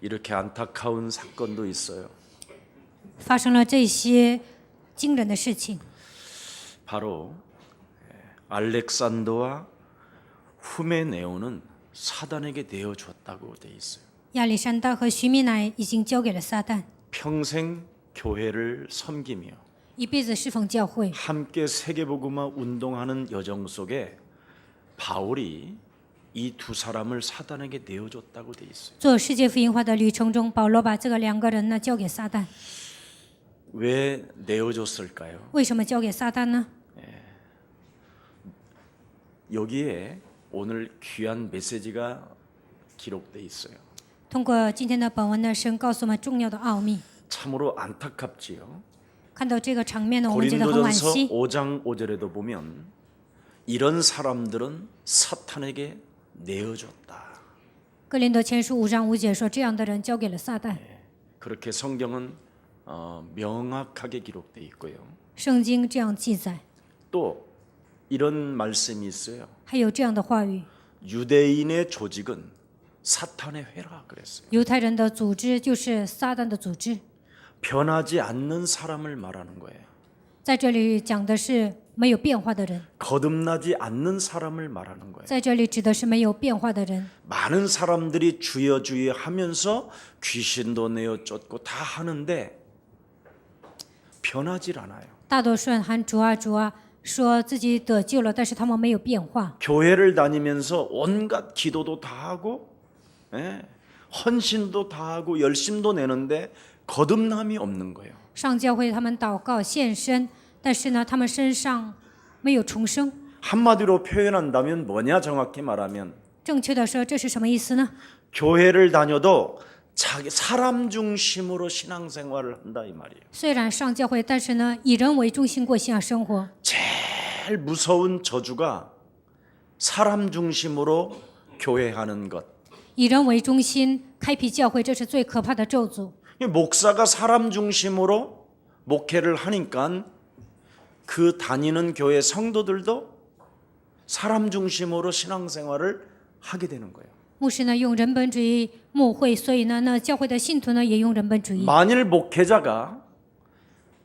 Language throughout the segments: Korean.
이렇게 안타까운 사건도 있어요. 发生了这些惊人的事情。 바로 알렉산더와 후메네오는 사단에게 내어줬다고 돼 있어요. 亚历山大和徐米乃已经交给了撒旦， 평생 교회를 섬기며 一辈子侍奉教会， 함께 세계복음화 운동하는 여정 속에 바울이 이 두 사람을 사단에게 내어줬다고 돼 있어요. 做世界福音化的旅程中，保罗把这个两个人呢交给撒旦。 왜 내어줬을까요? 为什么交给撒旦呢？ 여기에 오늘 귀한 메시지가 기록돼 있어요. 通过今天的本文呢，神告诉我们重要的奥秘。 참으로 안타깝지요. 看到这个场面呢，我们觉得很惋 고린도전서 惜。 5장 5절에도 보면 이런 사람들은 사탄에게 내어줬다. 哥林多前书5章5节说，这样的人交给了撒旦。 그렇게 성경은 명확하게 기록돼 있고요. 圣经这样记载， 또 이런 말씀이 있어요. 还有这样的话语： 유대인의 조직은 사탄의 회라 그랬어요. 犹太人的组织就是撒旦的组织。 변하지 않는 사람을 말하는 거예요. 在这里讲的是没有变化的人， 거듭나지 않는 사람을 말하는 거예요. 在这里指的是没有变化的人。 많은 사람들이 주여 주여 하면서 귀신도 내어 쫓고 다 하는데 변하질 않아요. 大多数人喊主啊主啊，说自己得救了，但是他们没有变化。 교회를 다니면서 온갖 기도도 다 하고 헌신도 다 하고 열심도 내는데 거듭남이 없는 거예요. 上教会他们祷告献身，但是呢，他们身上没有重生。 한마디로 표현한다면 뭐냐 정확히 말하면 正确的说，这是什么意思呢？ 교회를 다녀도 자기 사람 중심으로 신앙생활을 한다 이 말이에요. 虽然上教会，但是呢，以人为中心过信仰生活。 제일 무서운 저주가 사람 중심으로 교회하는 것. 以人为中心开辟教会，这是最可怕的咒诅。 목사가 사람 중심으로 목회를 하니까 그 다니는 교회 성도들도 사람 중심으로 신앙생활을 하게 되는 거예요. 牧师呢用人本主义牧会，所以呢，那教会的信徒呢也用人本主义。 만일 목회자가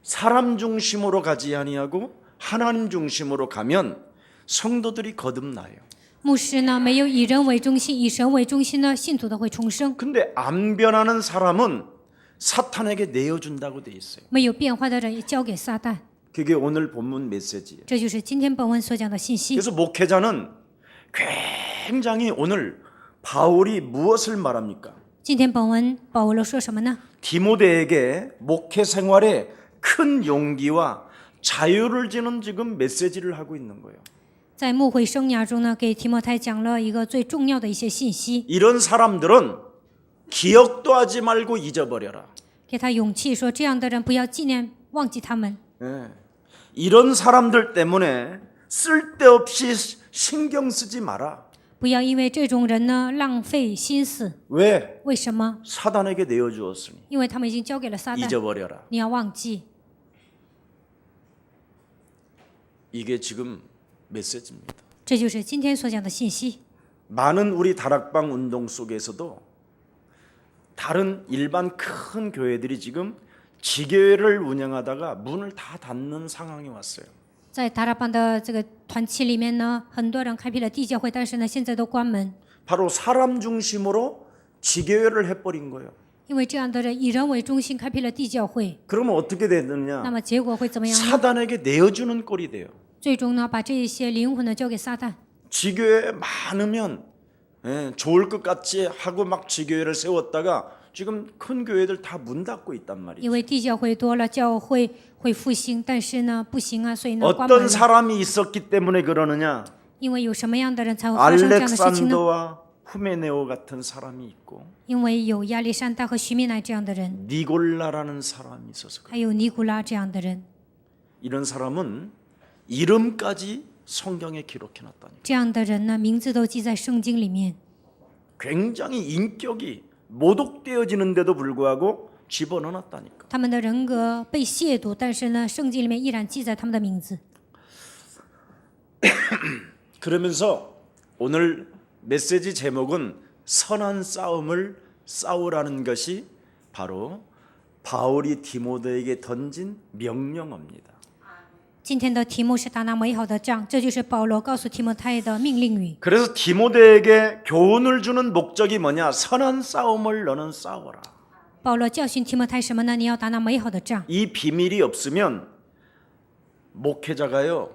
사람 중심으로 가지 아니하고 하나님 중심으로 가면 성도들이 거듭나요. 牧师呢没有以人为中心，以神为中心呢，信徒都会重生。 근데 안 변하는 사람은 사탄에게 내어준다고 돼 있어요. 没有变化的人也交给撒旦。 그게 오늘 본문 메시지예요. 这就是今天本文所讲的信息。 그래서 목회자는 굉장히 오늘 바울이 무엇을 말합니까? 今天本文保罗说什么呢？ 디모데에게 목회 생활에 큰 용기와 자유를 주는 지금 메시지를 하고 있는 거예요. 在牧会生涯中呢，给提摩太讲了一个最重要的一些信息， 이런 사람들은 기억도 하지 말고 잊어버려라. 给他勇气说，这样的人不要纪念忘记他们。 이런 사람들 때문에 쓸데없이 신경 쓰지 마라. 不要因为这种人呢浪费心思。 왜? 为什么？ 사단에게 내어주었으니 因为他们已经交给了撒旦。 잊어버려라. 你要忘记， 이게 지금 메시지입니다. 这就是今天所讲的信息。 많은 우리 다락방 운동 속에서도 다른 일반 큰 교회들이 지금 지교회를 운영하다가 문을 다 닫는 상황이 왔어요. 在达拉邦的这个团契里面呢，很多人开辟了地教会，但是呢，现在都关门， 바로 사람 중심으로 지교회를 해버린 거예요. 因为这样的人以人为中心开辟了地教会， 그러면 어떻게 되느냐? 那么结果会怎么样呢？ 사단에게 내어주는 꼴이 돼요. 最终呢，把这一些灵魂呢交给撒旦。 지교회 많으면 좋을 것 같지 하고 막 지교회를 세웠다가 지금 큰 교회들 다 문 닫고 있단 말이에요. 因为地教会多了，教会会复兴，但是呢不行啊，所以呢关门 어떤 了。 사람이 있었기 때문에 그러느냐? 因为有什么样的人才会发生这样的事情呢？ 알렉산더와 후메네오 같은 사람이 있고 因为有亚历山大和徐米乃这样的人， 니골라라는 사람이 있어서 그래요. 还有尼古拉这样的人， 이런 사람은 이름까지 성경에 기록해놨다니. 这样的人呢名字都记在圣经里面， 굉장히 인격이 모독되어지는데도 불구하고 집어넣어놨다니까. 他们的人格被亵渎，但是呢圣经里面依然记载他们的名字。 그러면서 오늘 메시지 제목은 선한 싸움을 싸우라는 것이 바로 바울이 디모데에게 던진 명령어입니다. 今天的题目是打那美好的仗，这就是保罗告诉提摩太的命令语。 그래서 디모데에게 교훈을 주는 목적이 뭐냐? 선한 싸움을 너는 싸워라. 保罗教训提摩太什么呢？你要打那美好的仗。 이 비밀이 없으면 목회자가요,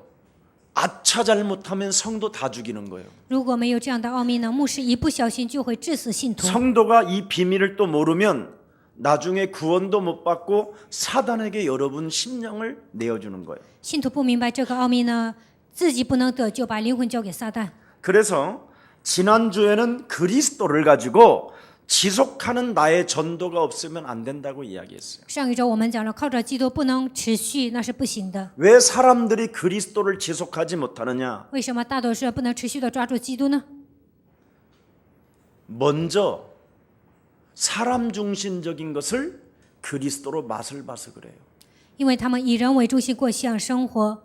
아차 잘못하면 성도 다 죽이는 거예요. 如果没有这样的奥秘呢，牧师一不小心就会致死信徒。 성도가 이 비밀을 또 모르면 나중에 구원도 못 받고 사단에게 여러분 심령을 내어주는 거예요. 信徒不明白这个奥秘呢，自己不能得救，把灵魂交给撒旦。 그래서 지난주에는 그리스도를 가지고 지속하는 나의 전도가 없으면 안 된다고 이야기했어요. 上一周我们讲了，靠着基督不能持续，那是不行的。 왜 사람들이 그리스도를 지속하지 못하느냐? 为什么大多数人不能持续的抓住基督呢？ 먼저 사람 중심적인 것을 그리스도로 맛을 봐서 그래요. 因为他们以人为中心过信仰生活，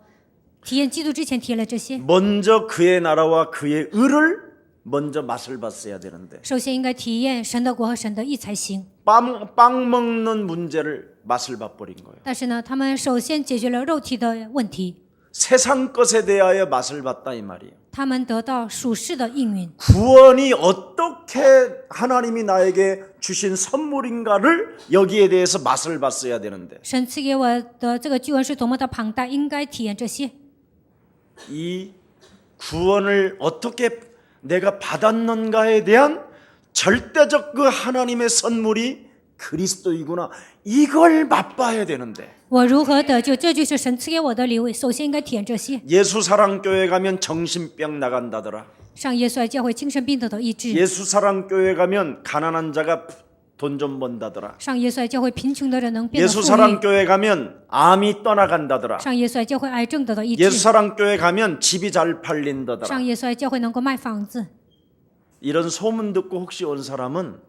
体验基督之前体验了这些。 먼저 그의 나라와 그의 의를 먼저 맛을 봤어야 되는데 首先应该体验神的国和神的义才行。 빵 먹는 문제를 맛을 봐버린 거예요. 但是呢，他们首先解决了肉体的问题， 세상 것에 대하여 맛을 봤다 이 말이에요. 他们得到属世的应允。 구원이 어떻게 하나님이 나에게 주신 선물인가를 여기에 대해서 맛을 봤어야 되는데 神赐给我的这个救恩是多么的庞大，应该体验这些。 이 구원을 어떻게 내가 받았는가에 대한 절대적 그 하나님의 선물이 그리스도이구나, 이걸 맛봐야 되는데 我如何得救？这就是神赐给我的礼物。首先应该体验这些。 예수사랑교회 가면 정신병 나간다더라. 上耶稣爱教会，精神病得到医治； 예수사랑교회 가면 가난한 자가 돈 좀 번다더라. 上耶稣爱教会，贫穷的人能变得富裕； 예수사랑교회 가면 암이 떠나간다더라. 上耶稣爱教会，癌症得到医治； 예수사랑교회 가면 집이 잘 팔린다더라. 上耶稣爱教会能够卖房子。 이런 소문 듣고 혹시 온 사람은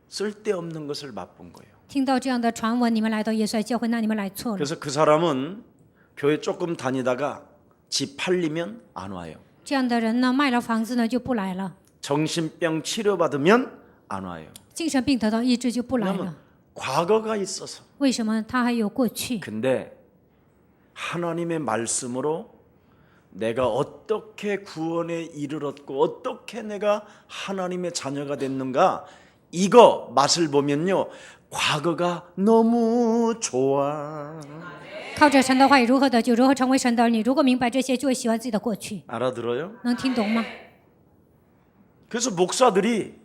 쓸데없는 것을 맛본 거예요. 听到这样的传闻，你们来到耶稣爱教会，那你们来错了。 그래서 그 사람은 교회 조금 다니다가 집 팔리면 안 와요. 这样的人呢，卖了房子呢就不来了； 정신병 치료받으면 안 와요. 精神病得到医治就不来 왜냐면 了。 과거가 있어서. 为什么？他还有过去。 근데 하나님의 말씀으로 내가 어떻게 구원에 이르렀고 어떻게 내가 하나님의 자녀가 됐는가, 이거 맛을 보면요, 과거가 너무 좋아. 靠着神的话语如何得救，如何成为神的儿女，如果明白这些，就会喜欢自己的过去。 알아들어요? 能听懂吗？ 그래서 목사들이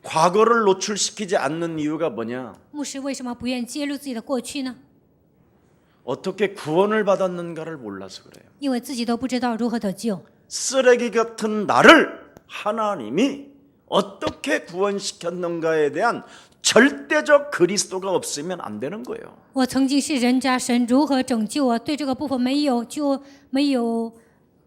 과거를 노출시키지 않는 이유가 뭐냐? 牧师为什么不愿揭露自己的过去呢？ 어떻게 구원을 받았는가를 몰라서 그래요. 因为自己都不知道如何得救。 쓰레기 같은 나를 하나님이 어떻게 구원시켰는가에 대한 절대적 그리스도가 없으면 안 되는 거예요. 我曾经是人渣，神如何拯救我？对这个部分没有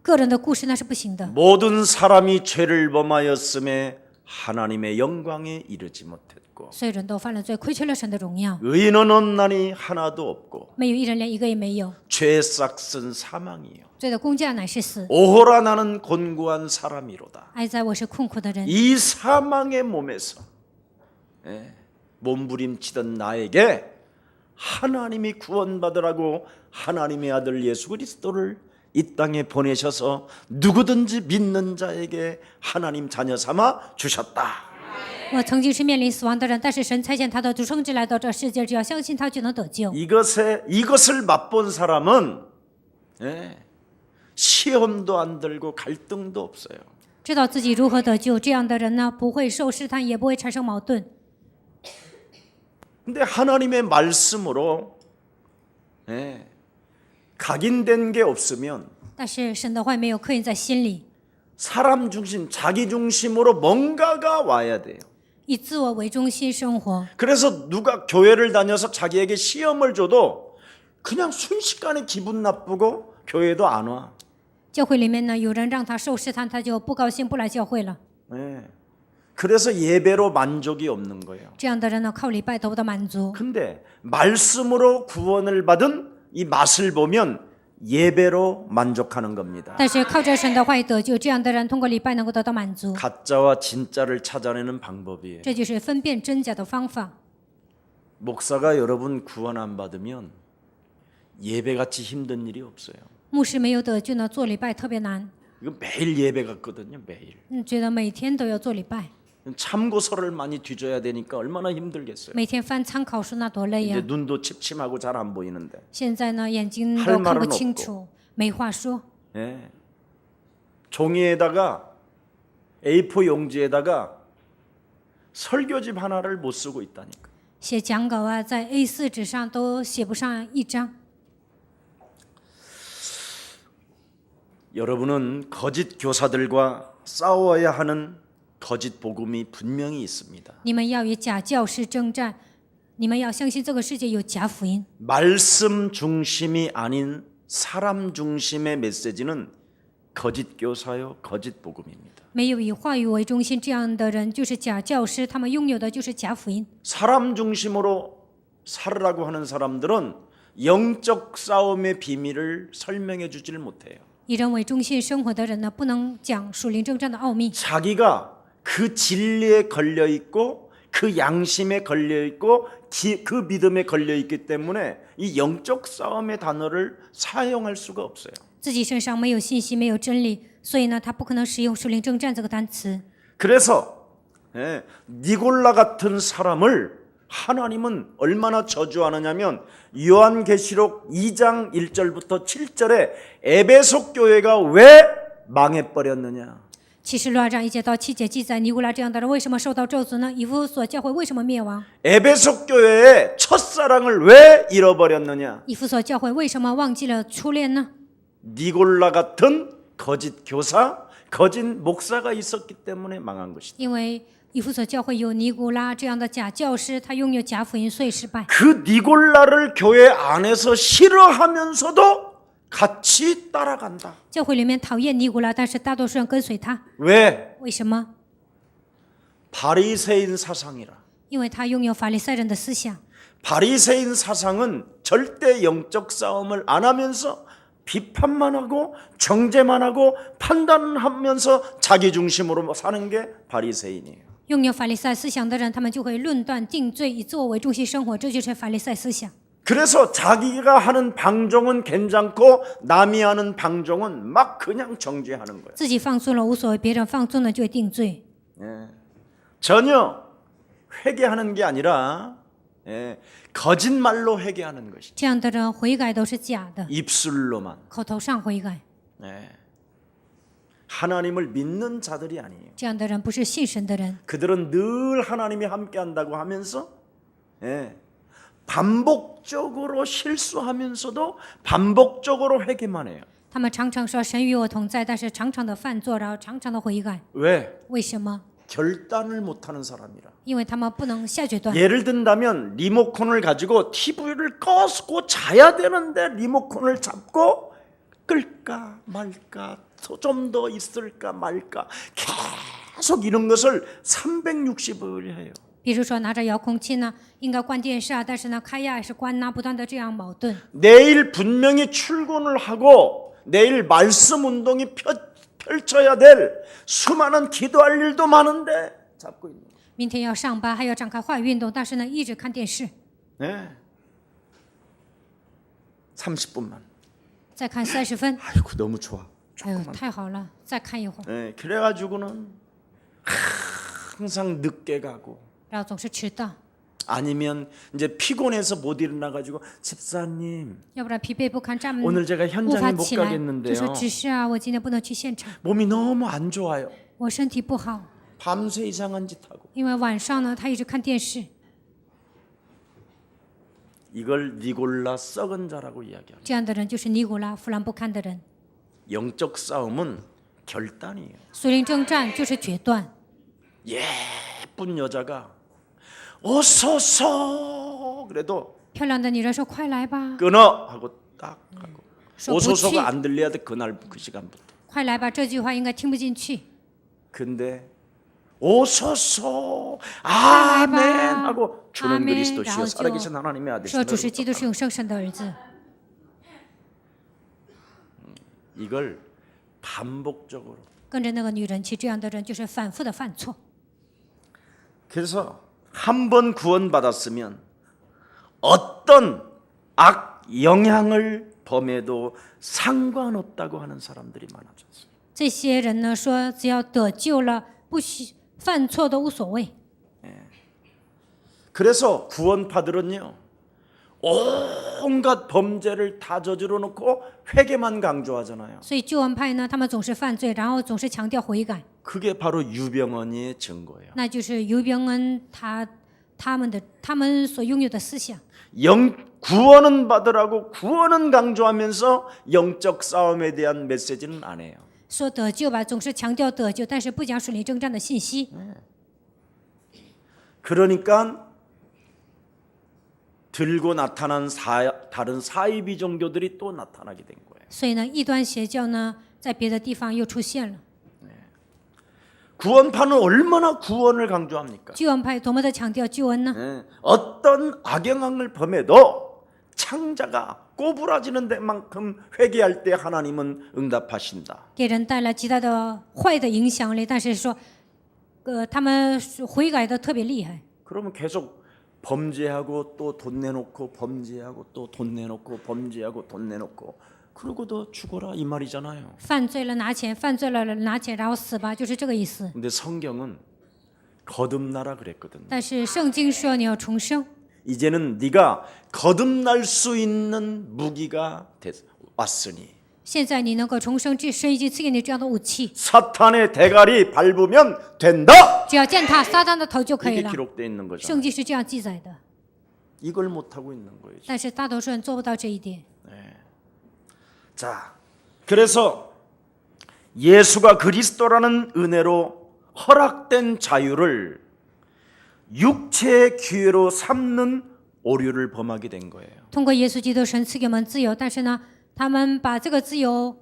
个人的故事，那是不行的。 모든 사람이 죄를 범하였음에 하나님의 영광에 이르지 못했고 所有人都犯了罪，亏缺了神的荣耀， 의인은 없나니 하나도 없고 没有一人，连一个也没有。 죄의 싹은 사망이요 罪的工价乃是死， 오호라 나는 곤고한 사람이로다. 哀哉，我是困苦的人。 이 사망의 몸에서 몸부림치던 나에게 하나님이 구원받으라고 하나님의 아들 예수 그리스도를 이 땅에 보내셔서 누구든지 믿는 자에게 하나님 자녀 삼아 주셨다. 我曾经是面临死亡的人，但是神差遣他的独生子来到这世界，只要相信他就能得救。 이것을 맛본 사람은 시험도 안 들고 갈등도 없어요. 知道自己如何得救，这样的人呢，不会受试探，也不会产生矛盾。 근데 하나님의 말씀으로 각인된 게 없으면 但是神的话没有刻印在心里， 사람 중심, 자기 중심으로 뭔가가 와야 돼요. 以自我为中心生活。 그래서 누가 교회를 다녀서 자기에게 시험을 줘도 그냥 순식간에 기분 나쁘고 교회도 안 와. 教会里面呢，有人让他受试探，他就不高兴，不来教会了。 그래서 예배로 만족이 없는 거예요. 这样的人呢，靠礼拜得不到满足。 근데 말씀으로 구원을 받은 이 맛을 보면 예배로 만족하는 겁니다. 但是靠着神的话语得救，这样的人通过礼拜能够得到满足， 가짜와 진짜를 찾아내는 방법이에요. 这就是分辨真假的方法。 목사가 여러분 구원 안 받으면 예배같이 힘든 일이 없어요. 牧师没有得救呢，做礼拜特别难。 이거 매일 예배 같거든요. 매일. 觉得每天都要做礼拜， 참고서를 많이 뒤져야 되니까 얼마나 힘들겠어요. 每天翻参考书那多累呀 이제 ！ 눈도 침침하고 잘 안 보이는데. 现在呢，眼睛 할 都看 말은 不清 없고 楚，没话说。 예. 종이에다가 A4 용지에다가 설교집 하나를 못 쓰고 있다니까. 写讲稿啊，在 A4 纸上都写不上一张。 여러분은 거짓 교사들과 싸워야 하는 거짓 복음이 분명히 있습니다. 你们要与假教师征战，你们要相信这个世界有假福音。 말씀 중심이 아닌 사람 중심의 메시지는 거짓 교사요, 거짓 복음입니다. 没有以话语为中心这样的人就是假教师，他们拥有的就是假福音。 사람 중심으로 살으라고 하는 사람들은 영적 싸움의 비밀을 설명해 주질 못해요. 以人为中心生活的人呢，不能讲属灵征战的奥秘。 자기가 그 진리에 걸려 있고 그 양심에 걸려 있고 그 믿음에 걸려 있기 때문에 이 영적 싸움의 단어를 사용할 수가 없어요. 自己身上没有信息，没有真理，所以呢，他不可能使用属灵征战这个单词。 그래서 니골라 같은 사람을 하나님은 얼마나 저주하느냐면 요한계시록 2장 1절부터 7절에 에베소 교회가 왜 망해버렸느냐. 启示录2章1节到7节记载，尼古拉这样的人为什么受到咒诅呢？以弗所教会为什么灭亡？ 에베소 교회의 첫사랑을 왜 잃어버렸느냐. 以弗所教会为什么忘记了初恋呢？ 니골라 같은 거짓 교사, 거짓 목사가 있었기 때문에 망한 것이다. 因为以弗所教会有尼古拉这样的假教师，他拥有假福音，所以失败。 그 니골라를 교회 안에서 싫어하면서도 같이 따라간다. 教会里面讨厌尼古拉，但是大多数人跟随他， 왜? 为什么？ 바리새인 사상이라. 因为他拥有法利赛人的思想。 바리새인 사상은 절대 영적 싸움을 안 하면서 비판만 하고 정죄만 하고 판단하면서 자기 중심으로 사는 게 바리새인이에요. 拥有法利赛思想的人，他们就会论断定罪，以自我为中心生活，这就是法利赛思想。 그래서 자기가 하는 방종은 괜찮고 남이 하는 방종은 막 그냥 정죄하는 거예요. 自己放纵了无所谓，别人放纵了就会定罪。 전혀 회개하는 게 아니라 거짓말로 회개하는 것이죠. 这样的人悔改都是假的， 입술로만. 口头上悔改。 하나님을 믿는 자들이 아니에요. 这样的人不是信神的人， 그들은 늘 하나님이 함께한다고 하면서 반복적으로 실수하면서도 반복적으로 회개만 해요. 他们常常说神与我同在，但是常常的犯错，然后常常的悔改。 왜? 为什么？ 결단을 못하는 사람이라. 因为他们不能下决断。 예를 든다면 리모컨을 가지고 TV를 끄고 자야 되는데 리모컨을 잡고 끌까 말까 좀 더 있을까 말까 계속 이런 것을 360일 해요. 比如说拿着遥控器呢，应该关电视啊，但是呢开呀还是关呐，不断的这样矛盾。 내일 분명히 출근을 하고 내일 말씀 운동이 펼쳐야 될 수많은 기도할 일도 많은데 잡고 있는 거예요. 明天要上班，还要展开话语运动，但是呢一直看电视， 네. 30분만. 再看30分， 아이고 너무 좋아. 哎呦太好了，再看一会儿， 네, 그래가지고는 항상 늦게 가고 然后总是迟到， 아니면 이제 피곤해서 못 일어나가지고 집사님 要不然疲惫不堪，站 오늘 제가 无 현장에 法 못 起来，就 가겠는데요. 说只是啊，我今天不能去现场， 몸이 너무 안 좋아요. 我身体不好， 밤새 이상한 짓 하고 因为晚上呢他一直看电视， 이걸 니골라 썩은 자라고 이야기합니다. 这样的人就是尼古拉腐烂不堪的人。 영적 싸움은 결단이에요. 属灵征战就是决断。 예쁜 여자가 어서서 그래도 漂亮的女人说：“快来吧， 끊어 하고 딱 하고 说不去， 어서서가 안 들려야 돼 그날 그 시간부터. 快来吧。”这句话应该听不进去。 근데 오소서 아멘 하고 주는 아멘, 그리스도시요 라오죠. 살아계신 하나님의 说主是 아들이시다. 基督是永生神的儿子， 이걸 반복적으로. 跟着那个女人去，这样的人就是反复的犯错。 그래서 한 번 구원받았으면 어떤 악 영향을 범해도 상관없다고 하는 사람들이 많아졌어요. 这些人呢说，只要得救了，不许犯错都无所谓。 그래서 구원파들은요, 온갖 범죄를 다 저지러 놓고 회개만 강조하잖아요. 所以救恩派呢，他们总是犯罪，然后总是强调悔改， 그게 바로 유병언의 증거예요. 那就是尤병恩他们所拥有的思想。 구원은 받으라고 구원은 강조하면서 영적 싸움에 대한 메시지는 안 해요. 说得救吧，总是强调得救，但是不讲属灵征战的信息。 그러니까 들고 나타난 다른 사이비 종교들이 또 나타나게 된 거예요. 所以呢，异端邪教呢，在别的地方又出现了。 구원파는 얼마나 구원을 강조합니까? 救恩派多么的强调救恩呢？ 어떤 악영향을 범해도 창자가 꼬부라지는 데만큼 회개할 때 하나님은 응답하신다. 给人带来极大的坏的影响力，但是说，他们悔改的特别厉害。 그러면 계속 범죄하고 또 돈 내놓고 범죄하고 또 돈 내놓고 범죄하고 돈 내놓고 그러고도 죽어라 이 말이잖아요. 犯罪了拿钱，犯罪了拿钱，然后死吧，就是这个意思。 근데 성경은 거듭나라 그랬거든요. 但是圣经说你要重生， 이제는 네가 거듭날 수 있는 무기가 왔으니 现在你能够重生，这神已经赐给你这样的武器， 사탄의 대가리 밟으면 된다. 只要践踏撒旦的头就可以 이게 了。 기록되어 있는 거죠. 圣经是这样记载的， 이걸 못 하고 있는 거예요. 但是大多数人做不到这一点。 자, 그래서 예수가 그리스도라는 은혜로 허락된 자유를 육체의 기회로 삼는 오류를 범하게 된 거예요. 通过耶稣基督，神赐给我们自由，但是呢，他们把这个自由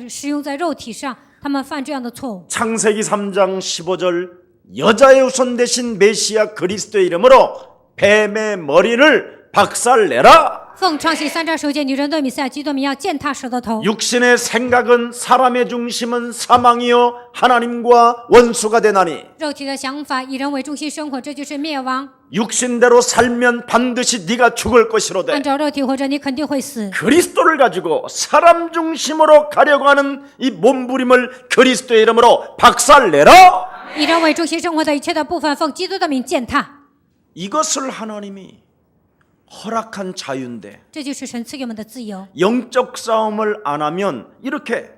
使用在肉体上，他们犯这样的错误。 창세기 3장 15절 여자의 후손 대신 메시아 그리스도의 이름으로 뱀의 머리를 박살내라. 奉创世3章9节，女人对米赛亚基督名要践踏蛇的头。 육신의 생각은 사람의 중심은 사망이요 하나님과 원수가 되나니 肉体的想法以人为中心生活，这就是灭亡。 육신대로 살면 반드시 네가 죽을 것이로되 按照肉体活着，你肯定会死。 그리스도를 가지고 사람 중심으로 가려고 하는 이 몸부림을 그리스도의 이름으로 박살내라. 以人为中心生活的一切的部分，奉基督的名践踏。 이것을 하나님이 허락한 자유인데 这就是神赐给我们的自由。 영적 싸움을 안 하면 이렇게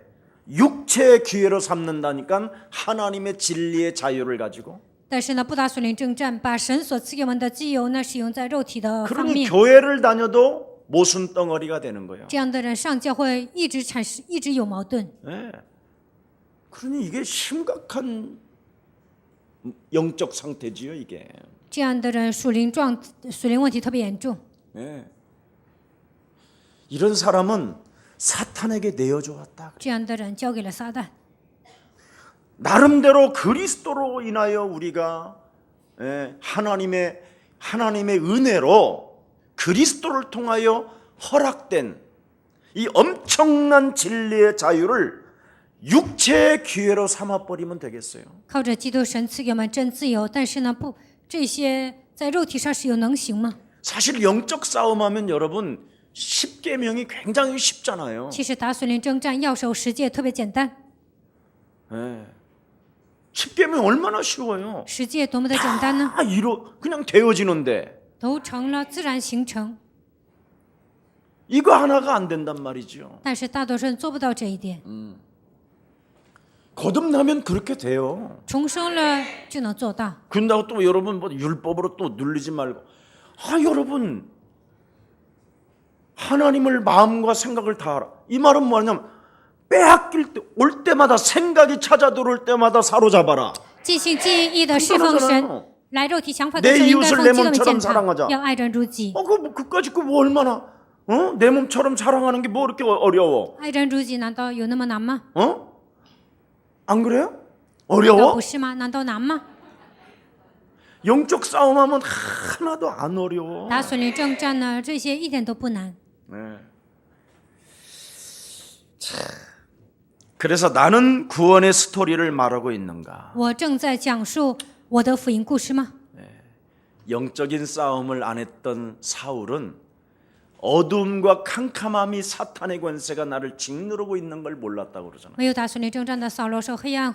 육체의 기회로 삼는다니까 하나님의 진리의 자유를 가지고 但是呢，不打属灵征战，把神所赐给我们的自由呢，使用在肉体的方 그러니 面。 교회를 다녀도 모순 덩어리가 되는 거예요. 这样的人上教会一直有矛盾。 네. 그러니 이게 심각한 영적 상태지요, 이게. 这样的人属灵问题特别严重。 네. 이런 사람은 사탄에게 내어주었다. 这样的人交给了撒旦。 나름대로 그리스도로 인하여 우리가 하나님의 은혜로 그리스도를 통하여 허락된 이 엄청난 진리의 자유를 육체의 기회로 삼아버리면 되겠어요. 靠着基督神赐给我们真自由，但是呢，不，这些在肉体上使用能行吗？ 사실 영적 싸움하면 여러분 10계명이 굉장히 쉽잖아요. 其实打属灵征战要守十诫特别简单， 10계명 얼마나 쉬워요. 十诫多么的简单呢？ 그냥 되어지는데 都成了，自然形成。 이거 하나가 안 된단 말이죠. 但是大多数人做不到这一点。 거듭나면 그렇게 돼요. 重生了就能做到。 그런다고 또 여러분 뭐 율법으로 또 눌리지 말고 여러분 하나님을 마음과 생각을 다하라. 이 말은 뭐냐면 빼앗길 때 올 때마다 생각이 찾아 들어올 때마다 사로잡아라. 尽心尽意的侍奉神，来肉体想法的 내 时候应该 이웃을 奉 내 基督的 몸처럼 践踏， 사랑하자. 要爱人如己。 그까짓 거 뭐 얼마나 내 몸처럼 사랑하는 게 뭐 이렇게 어려워? 爱人如己难道有那么难吗？ 안 그래요? 难道 어려워? 不是吗？难道难吗？ 영적 싸움하면 하나도 안 어려워. 打属灵征战呢，这些一点都不难。 네. 자, 그래서 나는 구원의 스토리를 말하고 있는가? 我正在讲述我的福音故事吗？ 영적인 싸움을 안 했던 사울은 어둠과 캄캄함이 사탄의 권세가 나를 짓누르고 있는 걸 몰랐다고 그러잖아요. 没有打属灵征战的扫罗说黑暗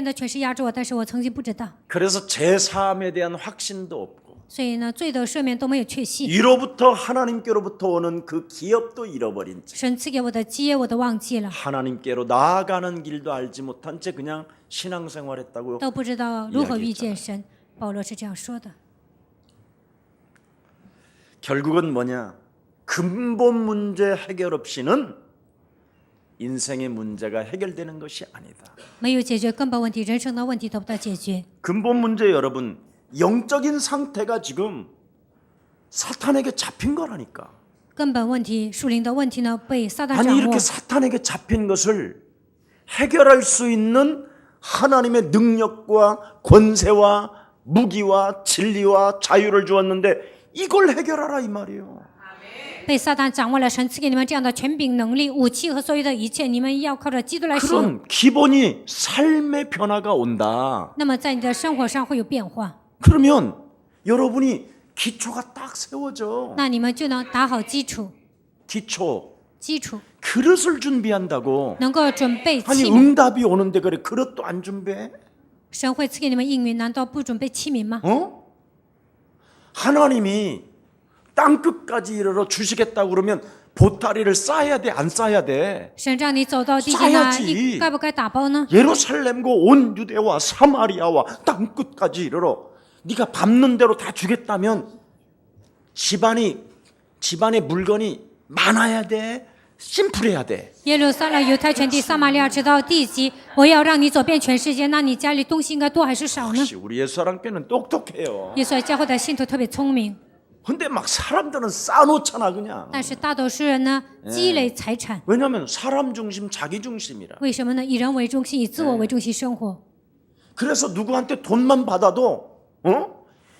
的权势压制我，但是我曾经不知道， 그래서 제사함에 대한 확신도 없고 所以呢，罪的赦免都没有确信。 이로부터 하나님께로부터 오는 그 기업도 잃어버린 채 神赐给我的基业我都忘记了， 하나님께로 나아가는 길도 알지 못한 채 그냥 신앙생활했다고 都不知道如何遇见神。保罗是这样说的。 결국은 뭐냐? 근본 문제 해결 없이는 인생의 문제가 해결되는 것이 아니다. 没有解决根本问题，人生的问题得不到解决。 근본 문제 여러분, 영적인 상태가 지금 사탄에게 잡힌 거라니까. 根本问题，属灵的问题呢，被撒旦 아니 掌握 이렇게 。 사탄에게 잡힌 것을 해결할 수 있는 하나님의 능력과 권세와 무기와 진리와 자유를 주었는데 이걸 해결하라 이 말이에요. 被撒旦掌握了，神赐给你们这样的权柄、能力、武器和所有的一切，你们要靠着基督来使用。 그럼 기본이 삶의 변화가 온다. 那么在你的生活上会有变化， 그러면 여러분이 기초가 딱 세워져. 那你们就能打好基础， 기초. 基础 그릇을 준비한다고. 能够准备 아니 器皿。 응답이 오는데 그래 그릇도 안 준비해? 神会赐给你们应允，难道不准备器皿吗？ 어? 하나님이 땅 끝까지 이르러 주시겠다고 그러면 보따리를 쌓아야 돼, 안 쌓아야 돼? 神让你走到地界呢， 싸야지 你该不该打包呢？ 예루살렘과 온 유대와 사마리아와 땅 끝까지 이르러 네가 밟는 대로 다 주겠다면 집안의 물건이 많아야 돼, 심플해야 돼. 耶路撒冷、犹太全地、撒玛利亚直到地极，我要让你走遍全世界。那你家里东西应该多还是少呢？ 역시 우리 예수사랑교는 똑똑해요. 耶稣教会的信徒特别聪明， 근데 막 사람들은 쌓아놓잖아 그냥. 但是大多数人呢，积累财产， 왜냐하면 사람 중심, 자기 중심이라. 为什么呢？以人为中心，以自我为中心生活。 그래서 누구한테 돈만 받아도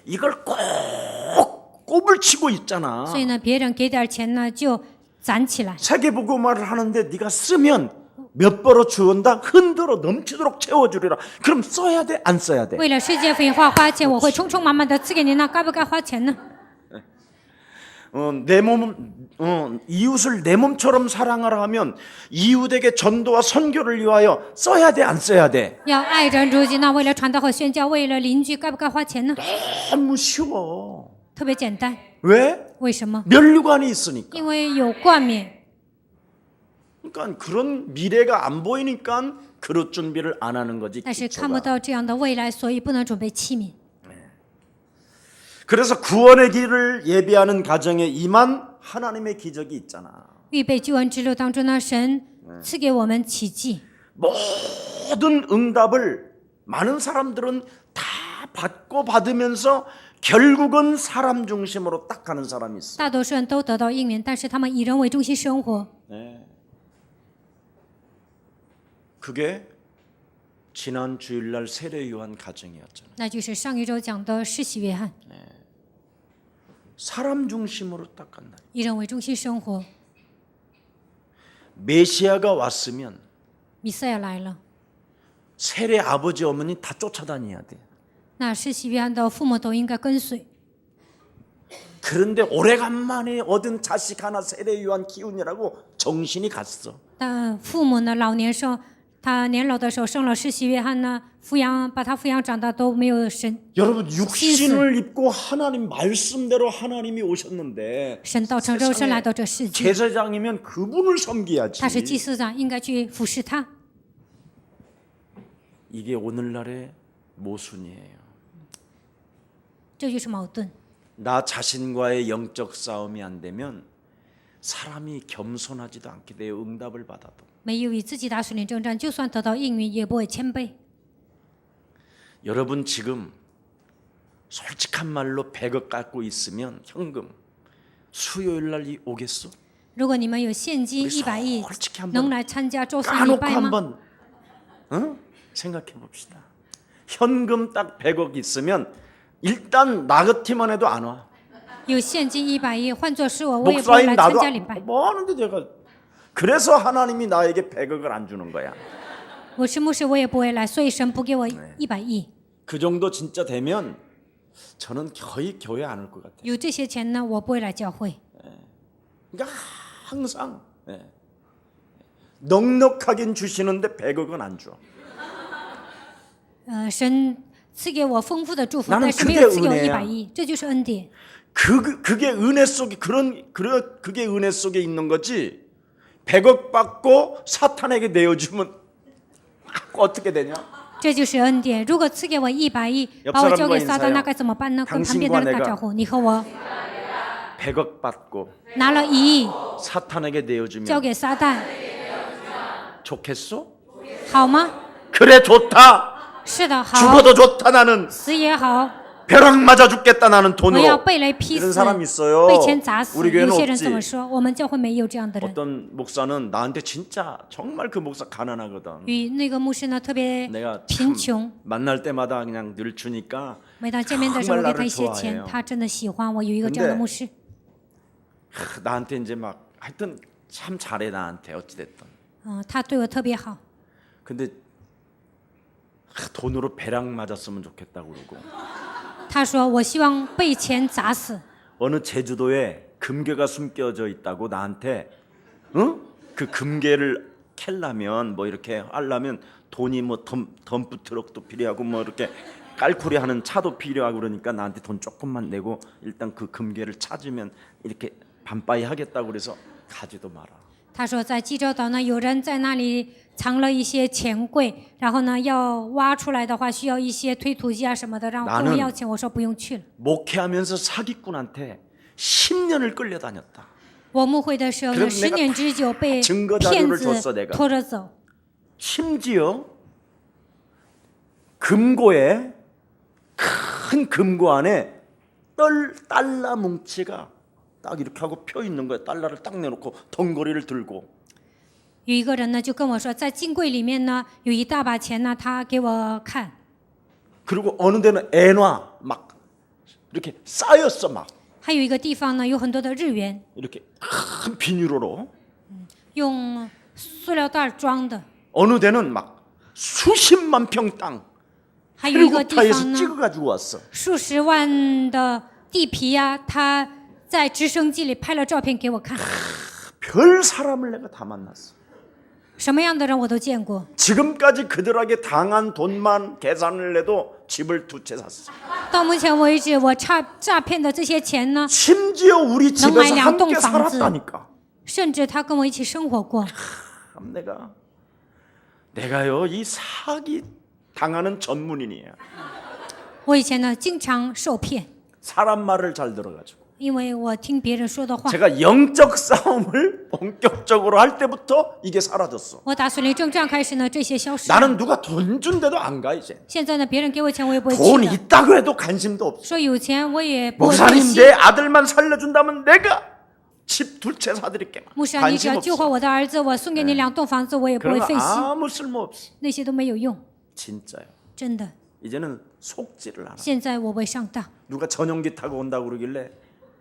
이걸 꼭 꼽을치고 있잖아. 所以呢，别人给点钱呢，就攒起来。 세계복음화를 하는데 네가 쓰면 몇 벌어 주온다 흔들어 넘치도록 채워주리라. 그럼 써야 돼, 안 써야 돼? 为了世界福音花钱，我会充充满满的赐给你，那该不该花钱呢？ 내 이웃을 내 몸처럼 사랑하라 하면 이웃에게 전도와 선교를 위하여 써야 돼, 안 써야 돼? 要爱人如己，那为了传道和宣教，为了邻居，该不该花钱呢？ 너무 쉬워. 特别简单， 왜? 为什么？ 면류관이 있으니까. 因为有冠冕。 그러니까 그런 미래가 안 보이니까 그릇 준비를 안 하는 거지. 但是看不 기초가. 到这样的未来，所以不能准备器皿。 그래서 구원의 길을 예비하는 가정에 임한 하나님의 기적이 있잖아. 预备救恩之路当中呢，神赐给我们奇迹， 모든 응답을 많은 사람들은 다 받고 받으면서 결국은 사람 중심으로 딱 가는 사람이 있어. 大多数人都得到应允，但是他们以人为中心生活。 그게 지난 주일날 세례 요한 가정이었잖아. 那就是上一周讲的世袭约翰， 사람 중심으로 딱 간다. 以人为中心生活。 메시아가 왔으면 弥赛亚来了， 세례 아버지 어머니 다 쫓아다녀야 돼. 那世袭约翰的父母都应该跟随。 그런데 오래간만에 얻은 자식 하나 세례 요한 키우느라고 정신이 갔어. 但父母呢，老年生，他年老的时候生了世袭约翰呢，把他抚养长大都没有神。 여러분 육신을 입고 하나님 말씀대로 하나님이 오셨는데 神道成肉身来到这世界， 제사장이면 그분을 섬겨야지. 他是祭司长，应该去服侍他。 이게 오늘날의 모순이에요. 这就是矛盾。 나 자신과의 영적 싸움이 안 되면 사람이 겸손하지도 않게 돼요. 응답을 받아도. 没有与自己打属灵征战，就算得到应允，也不会谦卑。 여러분 지금 솔직한 말로 100억 갖고 있으면 현금 수요일 날 오겠어? 如果你们有现金100亿， 솔직히 能 한번 来参加周三礼 까놓고 拜吗？ 한번 생각해 봅시다. 현금 딱 100억 있으면 일단 나 같으면 해도 안 와. 有现金100亿，换作是我，我也不会 목사인 来参 나도 加礼拜。 뭐 하는데 제가 그래서 하나님이 나에게 100억을 안 주는 거야. 我是牧师，我也不会来，所以神不给我100亿。 그 정도 진짜 되면 저는 거의 교회 안 올 것 같아요. 有这些钱呢，我不会来教会。 그러니까 항상 넉넉하긴 주시는데 100억은 안 줘. 神赐给我丰富的祝福， 나는 但是没有 그게 赐给我 은혜야 100亿，这就是恩典。 그게 은혜 속에 그게 은혜 속에 있는 거지. 100억 받고 사탄에게 내어주면 어떻게 되냐? 这就是恩典。如果赐给我100亿， 옆 把我交给 사람과 撒旦， 인사해요. 那该怎么办呢？跟旁边 당신과 的人打 내가 招呼，你和我 100억 받고 拿了1亿， 사탄에게 交 내어주면 给撒旦， 좋겠어? 好吗？ 그래 좋다. 是的，好， 죽어도 좋다. 나는 死也好， 벼락 맞아 죽겠다. 나는 我要 돈으로. 被雷劈 이런 死， 사람 있어요. 被钱砸死。 우리 有 교회는 些人这么 없지. 说，我们教会没有这样的人。 어떤 목사는 나한테 진짜 정말 그 목사 가난하거든. 与那个牧师呢特别 내가 贫 참 穷， 만날 때마다 그냥 늘 주니까 每当见面的时候 정말 给他一些 나를 钱， 좋아해요. 他真的喜欢我。有一个这样的 근데 牧师， 나한테 이제 막 하여튼 참 잘해 나한테 어찌 됐든. 他对我特别好。 근데 돈으로 배락 맞았으면 좋겠다고 그러고 他说我希望被钱砸死。 어느 제주도에 금괴가 숨겨져 있다고 나한테 그 금괴를 캘려면 뭐 이렇게 하려면 돈이 뭐 덤프 트럭도 필요하고 뭐 이렇게 깔쿠리 하는 차도 필요하고 그러니까 나한테 돈 조금만 내고 일단 그 금괴를 찾으면 이렇게 반바이 하겠다고 그래서 가지도 마라. 他说在济州岛呢，有人在那里藏了一些钱柜，然后呢要挖出来的话，需要一些推土机啊什么的，让跟我要钱。我说不用去了。 목회하면서 사기꾼한테 10년을 끌려다녔다. 我牧会的时候呢， 그래서 10年之久被 증거 骗 자료를 子 줬어 내가. 拖着走。 심지어 금고에 큰 금고 안에 달러 뭉치가 딱 이렇게 하고 펴 있는 거야. 달러를 딱 내놓고 덩거리를 들고. 有一个人呢就跟我说，在金柜里面呢有一大把钱呢，他给我看。 그리고 어느 데는 엔화 막 이렇게 쌓였어 막 还有一个地方呢有很多的日元， 이렇게 큰 비닐로. 用塑料袋装的。 어느 데는 막 수십만 평 땅 还有一个地方 헬리콥터에서 呢， 찍어가지고 왔어. 数十万的地皮呀、他在直升机里拍了照片给我看。 별 사람을 내가 다 만났어. 什么样的人我都见过。 지금까지 그들에게 당한 돈만 계산을 해도 집을 2채 샀어. 到目前为止，我诈骗的这些钱呢， 심지어 우리 집에서 정말 함께 양동 방지. 살았다니까. 甚至他跟我一起生活过。 참 내가요 이 사기 당하는 전문인이야. 我以前呢经常受骗， 사람 말을 잘 들어가지고. 因为我听别人说的话。 제가 영적 싸움을 본격적으로 할 때부터 이게 사라졌어. 我打属灵征战开始呢，这些消失了。 나는 누가 돈 준데도 안 가 이제. 现在呢，别人给我钱我也不会 돈 去的。 있다고 해도 관심도 없어. 说有钱我也不会珍 목사님 惜。 내 아들만 살려준다면 내가 집 2채 사드릴게. 牧师啊，你只 관심 要救活 없어. 我的儿子，我送给你2栋房子，我也不 그런 会 거 费心， 아무 쓸모 없어. 那些都没有用， 진짜요. 真的。 이제는 속지를 않아. 现在我不会上当。 누가 전용기 타고 온다고 그러길래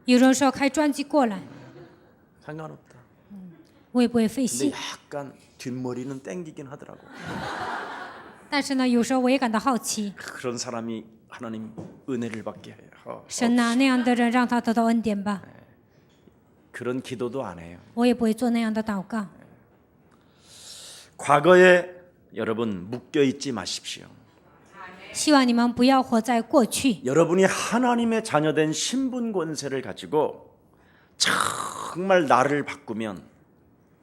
有人说开专机过来， 상관없다. 我也不会费 근데 心。 약간 뒷머리는 땡기긴 하더라고. 但是呢，有时候我也感到好奇， 그런 사람이 하나님 은혜를 받게 해요. 神呐、那样的人让他得到恩典吧。 그런 기도도 안 해요. 我也不会做那样的祷告。 과거에 여러분 묶여 있지 마십시오. 希望你们不要活在过去。 여러분이 하나님의 자녀된 신분 권세를 가지고 정말 나를 바꾸면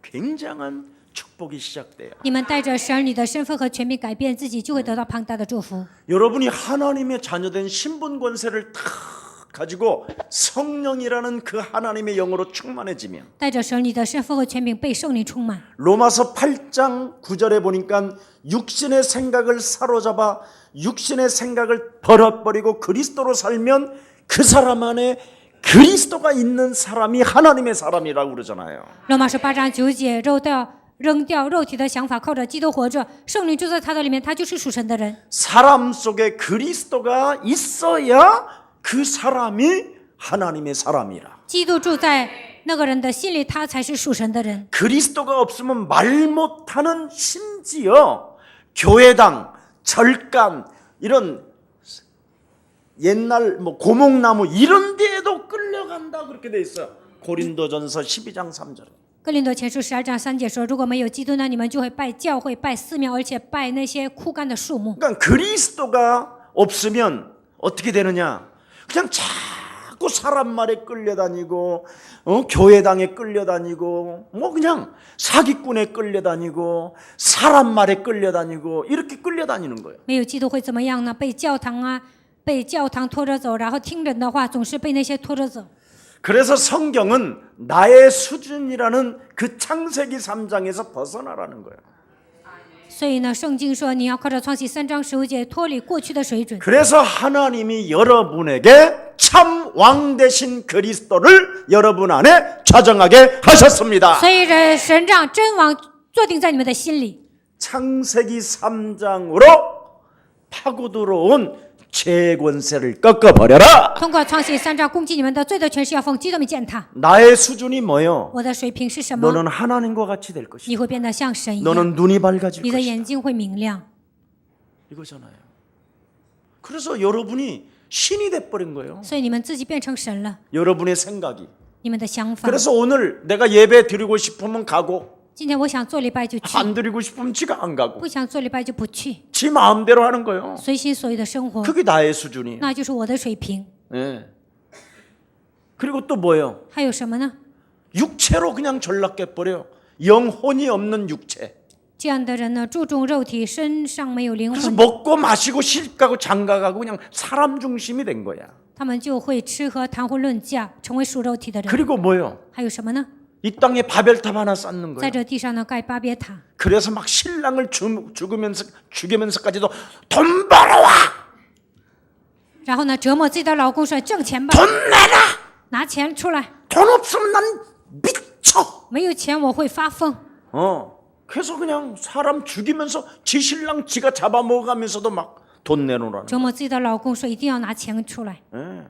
굉장한 축복이 시작돼요. 你们带着神儿女的身份和权柄改变自己，就会得到庞大的祝福。 여러분이 하나님의 자녀된 신분 권세를 다 가지고 성령이라는 그 하나님의 영으로 충만해지면 带着神儿女的身份和权柄被圣灵充满。 로마서 8장 9절에 보니까 육신의 생각을 사로잡아 육신의 생각을 버려버리고 그리스도로 살면 그 사람 안에 그리스도가 있는 사람이 하나님의 사람이라고 그러잖아요. 罗马书8章9节，扔掉肉体的想法，靠着基督活着，圣灵住在他的里面，他就是属神的人。 사람 속에 그리스도가 있어야 그 사람이 하나님의 사람이라. 基督住在那个人的心里他才是属神的人。 그리스도가 없으면 말 못하는 심지어 교회당, 절간 이런 옛날 뭐 고목나무 이런 데에도 끌려간다 그렇게 돼 있어요. 고린도전서 12장 3절에. 哥林多前书12章3节说，如果没有基督呢，你们就会拜教会、拜寺庙，而且拜那些枯干的树木。 그러니까 그리스도가 없으면 어떻게 되느냐? 그냥 자꾸 사람 말에 끌려다니고, 교회당에 끌려다니고, 뭐 그냥 사기꾼에 끌려다니고, 사람 말에 끌려다니고 이렇게 끌려다니는 거예요. 没有基督会怎么样呢？被教堂拖着走，然后听人的话，总是被那些拖着走。 그래서 성경은 나의 수준이라는 그 창세기 3장에서 벗어나라는 거예요. 所以呢，圣经说你要靠着创世3章15节脱离过去的水准。 그래서 하나님이 여러분에게 참 왕 되신 그리스도를 여러분 안에 좌정하게 하셨습니다. 所以神让真王坐定在你们的心里。 창세기 3장으로 파고 들어온 죄의 권세를 꺾어버려라. 通过创世3章攻击你们的罪的权势，要奉基督名践踏。 나의 수준이 뭐요? 我的水平是什么？ 너는 하나님과 같이 될 것이다. 你会变得像神一样， 너는 눈이 밝아질 你的 것이다. 眼睛会明亮。 이거잖아요. 그래서 여러분이 신이 돼버린 거예요. 所以你们自己变成神了， 여러분의 생각이. 你们的想法。 그래서 오늘 내가 예배 드리고 싶으면 가고 今天我想做礼拜就去， 안 드리고 싶으면 지가 안 가고 不想做礼拜就不去， 지 마음대로 하는 거예요. 随心所欲的生活， 그게 나의 수준이에요. 那就是我的水平。 예. 그리고 또 뭐예요? 还有什么呢？ 육체로 그냥 전락해 버려요. 영혼이 없는 육체. 这样的人呢，注重肉体，身上没有灵 그래서 魂， 먹고 마시고 시집가고 장가가고 그냥 사람 중심이 된 거야. 他们就会吃喝谈婚论嫁，成为属肉体的人。 그리고 뭐예요? 还有什么呢？ 이 땅에 바벨탑 하나 쌓는 在 거예요. 这地上呢，盖巴别塔， 그래서 막 신랑을 죽이면서까지도 돈 벌어와, 然后呢，折磨自己的老公说挣钱吧， 돈 내라. 拿钱出来， 돈 없으면 난 미쳐. 没有钱我会发疯。 그래서 그냥 사람 죽이면서 지 신랑 지가 잡아먹어가면서도 막 돈 내놓으라는. 折磨自己的老公说一定要拿钱出来。 예.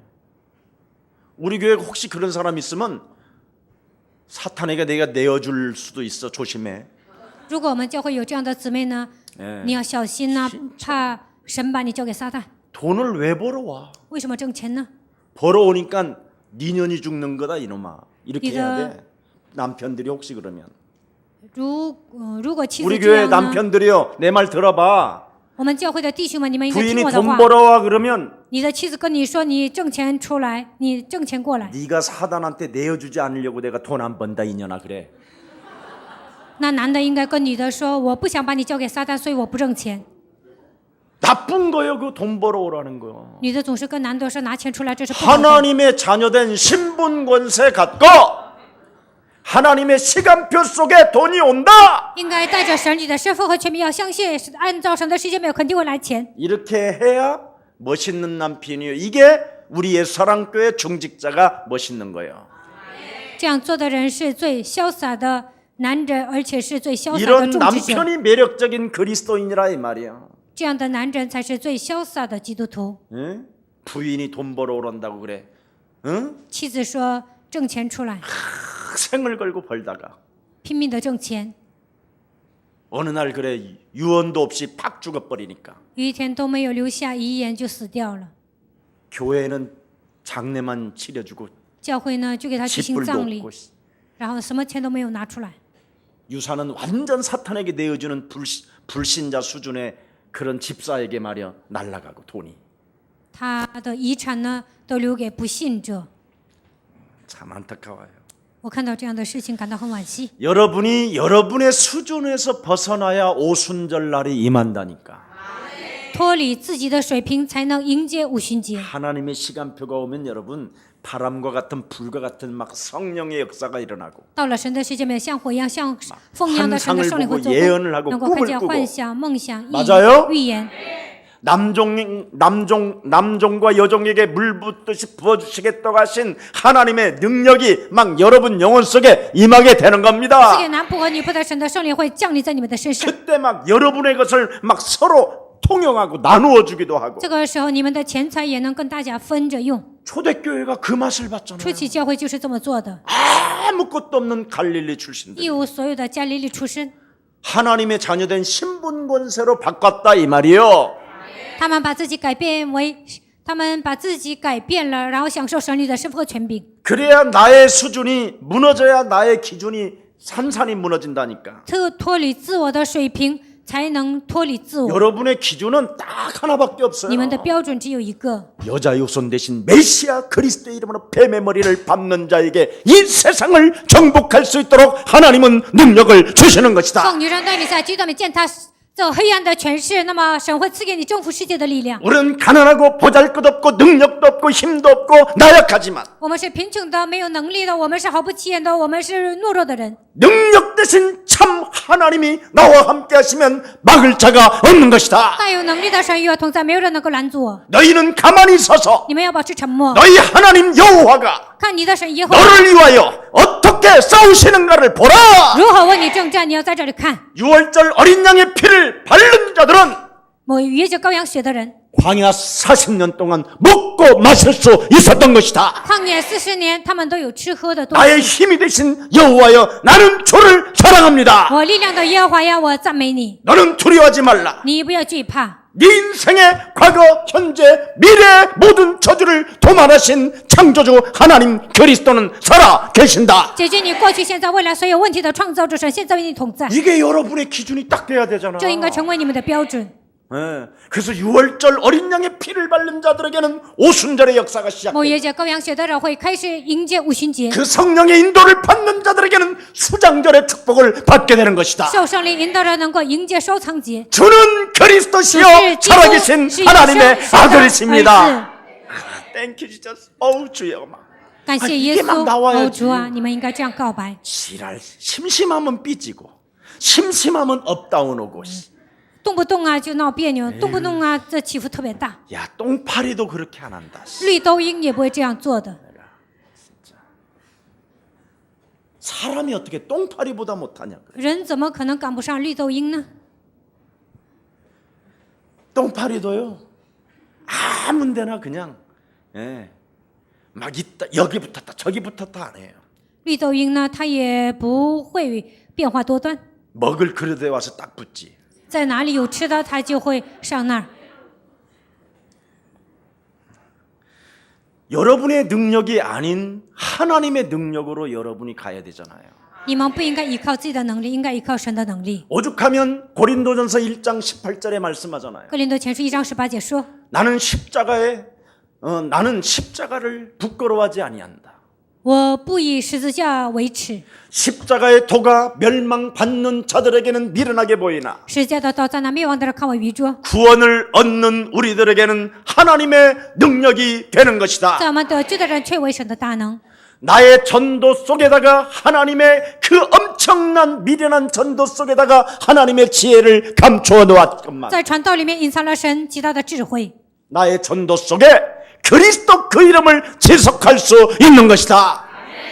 우리 교회 혹시 그런 사람 있으면 사탄에게 내가 내어줄 수도 있어. 조심해. 如果我们教会有这样的姊妹呢， 예. 你要小心呐、怕神把你交给撒旦。 돈을 왜 벌어와? 为什么挣钱呢？ 벌어오니까 네 년이 죽는 거다 이놈아. 이렇게 네가- 해야 돼. 남편들이 혹시 그러면. 如果妻子 우리 这 교회 样呢， 남편들이요. 내 말 들어봐. 我们教会的弟兄们，你们应该听 부인이 我的 돈 话。 벌어와 그러면 你的妻子跟你说你挣钱出来，你挣钱过来， 네가 사단한테 내어주지 않으려고 내가 돈 안 번다 이년아 그래. 那男的应该跟女的说，我不想把你交给撒旦，所以我不挣钱。 나쁜 거예요. 그 돈 벌어오라는 거. 女的总是跟男的说拿钱出来，这是不好的。 하나님의 자녀된 신분 권세 갖고 하나님의 시간표 속에 돈이 온다. 应该带着神你的身份和权柄，要相信按照神的时间表肯定会来钱。 이렇게 해야 멋있는 남편이에요. 이게 우리의 사랑교회 중직자가 멋있는 거예요. 这样做的人是最潇洒的男人，而且是最潇洒的 이런 众职者。 남편이 매력적인 그리스도인이라 이 말이야. 这样的男人才是最潇洒的基督徒。 응? 부인이 돈 벌어오란다고 그래. 응? 妻子说挣钱出来， 생을 걸고 벌다가 拼命的挣钱， 어느 날 그래 유언도 없이 팍 죽어버리니까 有一天都没有留下遗言就死掉了。 교회는 장례만 치러주고 教会呢就给他举行 집불도 葬礼， 없고 然后什么钱都没有拿出来。 유산은 완전 사탄에게 내어주는 불신자 수준의 그런 집사에게 말이야 날아가고 돈이 他的遗产呢都留给不信者。 참 안타까워요. 我看到这样的事情感到很惋惜。 여러분이 여러분의 수준에서 벗어나야 오순절 날이 임한다니까. 脱离自己的水平，才能迎接五旬节。 하나님의 시간표가 오면 여러분 바람과 같은 불과 같은 막 성령의 역사가 일어나고 到了神的时间表，像火一样，像风一样的神的圣灵会做 환상을 보고 예언을 工， 하고 能够看见 꿈을 꾸고 幻想、梦想、 맞아요? 预言。 남종과 여종에게 물 붓듯이 부어주시겠다고 하신 하나님의 능력이 막 여러분 영혼 속에 임하게 되는 赐 겁니다. 给男仆和女仆的神的圣灵会降临在你们的身上。 그때 막 여러분의 것을 막 서로 통용하고 나누어 주기도 하고 这个时候，你们的钱财也能跟大家分着用。 초대교회가 그 맛을 봤잖아요. 初期教会就是这么做的。 아무것도 없는 갈릴리 출신들 一无所有的加利利出身， 하나님의 자녀된 신분 권세로 바꿨다 이 말이요. 他们把自己改变为，他们把自己改变了，然后享受神女的身份和权柄。 그래야 나의 수준이 무너져야 나의 기준이 산산이 무너진다니까. 脱离自我的水平，才能脱离自我。 여러분의 기준은 딱 하나밖에 없어요. 你们的标准只有一个， 여자 요손 대신 메시아 그리스도의 이름으로 뱀의 머리를 밟는 자에게 이 세상을 정복할 수 있도록 하나님은 능력을 주시는 것이다. 奉女人带领下极端的践踏这黑暗的权势，那么神会赐给你征服世界的力量。 우리는 가난하고 보잘것없고 능력도 없고 힘도 없고 나약하지만 我们是贫穷的，没有能力的，我们是毫不起眼的，我们是懦弱的人。 능력 대신 참 하나님이 나와 함께 하시면 막을 자가 없는 것이다. 大有能力的神与我同在，没有人能够拦阻我。 너희는 가만히 서서 你们要保持沉默， 너희 하나님 여호와가 看你的神耶和华 너를 위하여 어떻게 싸우시는가를 보라. 如何为你征战。你要在这里看， 6월절 어린 양의 피를 바른 자들은 某逾越着羔羊血的人， 광야 40년 동안 먹고 마실 수 있었던 것이다. 旷野40年，他们都有吃喝的东 나의 西。 힘이 되신 여호와여 나는 주를 사랑합니다. 我力量的耶和华呀，我赞美你， 너는 두려워하지 말라. 你不要惧怕。 네 인생의 과거, 현재, 미래의 모든 저주를 도말하신 창조주 하나님 그리스도는 살아 계신다. 解决你过去、现在、未来所有问题的创造者神，现在与你同在， 이게 여러분의 기준이 딱 돼야 되잖아. 这应该成为你们的标准。 예. 그래서 6월절 어린 양의 피를 바른 자들에게는 오순절의 역사가 某 시작돼. 月节羔羊血的人会开始迎接五旬节， 그 성령의 인도를 받는 자들에게는 수장절의 축복을 받게 되는 것이다. 受圣灵引导人能够迎接收藏节。 주는 그리스도시요 是基督， 살아계신 是永 하나님의 生神的 아들이십니다. 儿子。 땡큐 지저스. 어우 주여 막. 感谢 아 耶 이게 막 稣， 나와야지. 哦主啊，你们应该这样告白。 지랄 심심하면 삐지고 심심하면 업다운 오고. 动不动啊就闹别扭，动不动啊这起伏特别大。 야 똥파리도 그렇게 안 한다. 绿豆鹰也不会这样做的。 사람이 어떻게 똥파리보다 못하냐 그래. 人怎么可能赶不上绿豆鹰呢？ 똥파리도요 아무 데나 그냥 막 있다 여기 붙었다 저기 붙었다 안 해요. 绿豆鹰呢，它也不会变化多端， 먹을 그릇에 와서 딱 붙지. 在哪里有吃的，它就会上那儿。 여러분의 능력이 아닌 하나님의 능력으로 여러분이 가야 되잖아요. 你们不应该依靠自己的能力，应该依靠神的能力。 오죽하면 고린도전서 1장 18절에 말씀하잖아요. 哥林多前书1章18节说： 나는 십자가를 부끄러워하지 아니한다. 我不以十字架为耻， 십자가의 도가 멸망받는 자들에게는 미련하게 보이나 十字架的刀在那灭亡的人看为愚拙， 구원을 얻는 우리들에게는 하나님의 능력이 되는 것이다. 在我们得救的人却为神的大能。 나의 전도 속에다가 하나님의 그 엄청난 미련한 전도 속에다가 하나님의 지혜를 감추어 놓았건만 在传道里面隐藏了神极大的智慧， 나의 전도 속에 그리스도 그 이름을 지속할 수 있는 것이다.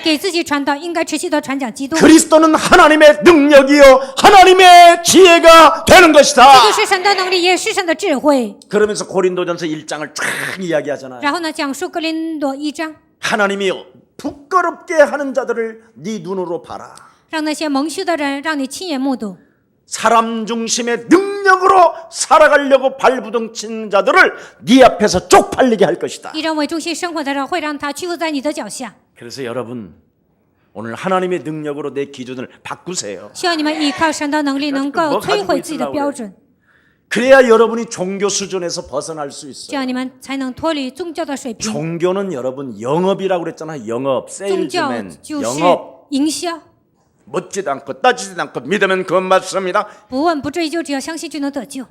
给自己传道应该持续的传讲基督， 그리스도는 하나님의 능력이요 하나님의 지혜가 되는 这 것이다. 就是神的能力，也是神的智慧。 그러면서 고린도전서 1장을 쫙 이야기하잖아요. 然后呢，讲述哥林多1章， 하나님이 부끄럽게 하는 자들을 네 눈으로 봐라. 让那些蒙羞的人让你亲眼目睹， 사람 중심의 능력으로 살아가려고 발부둥치는 자들을 네 앞에서 쪽팔리게 할 것이다. 以人为中心生活的人会让他屈服在你的脚下。 그래서 여러분 오늘 하나님의 능력으로 내 기준을 바꾸세요. 希望你们依靠神的能力，能够摧毁自己的标准， 그래야 여러분이 종교 수준에서 벗어날 수 这 있어요. 样你们才能脱离宗教的水平。 종교는 여러분 영업이라고 그랬잖아요. 영업, 宗教 세일즈맨, 就是 영업. 营销， 묻지도 않고 따지지도 않고 믿으면 그건 맞습니다. 不问不追究，只要相信就能得救。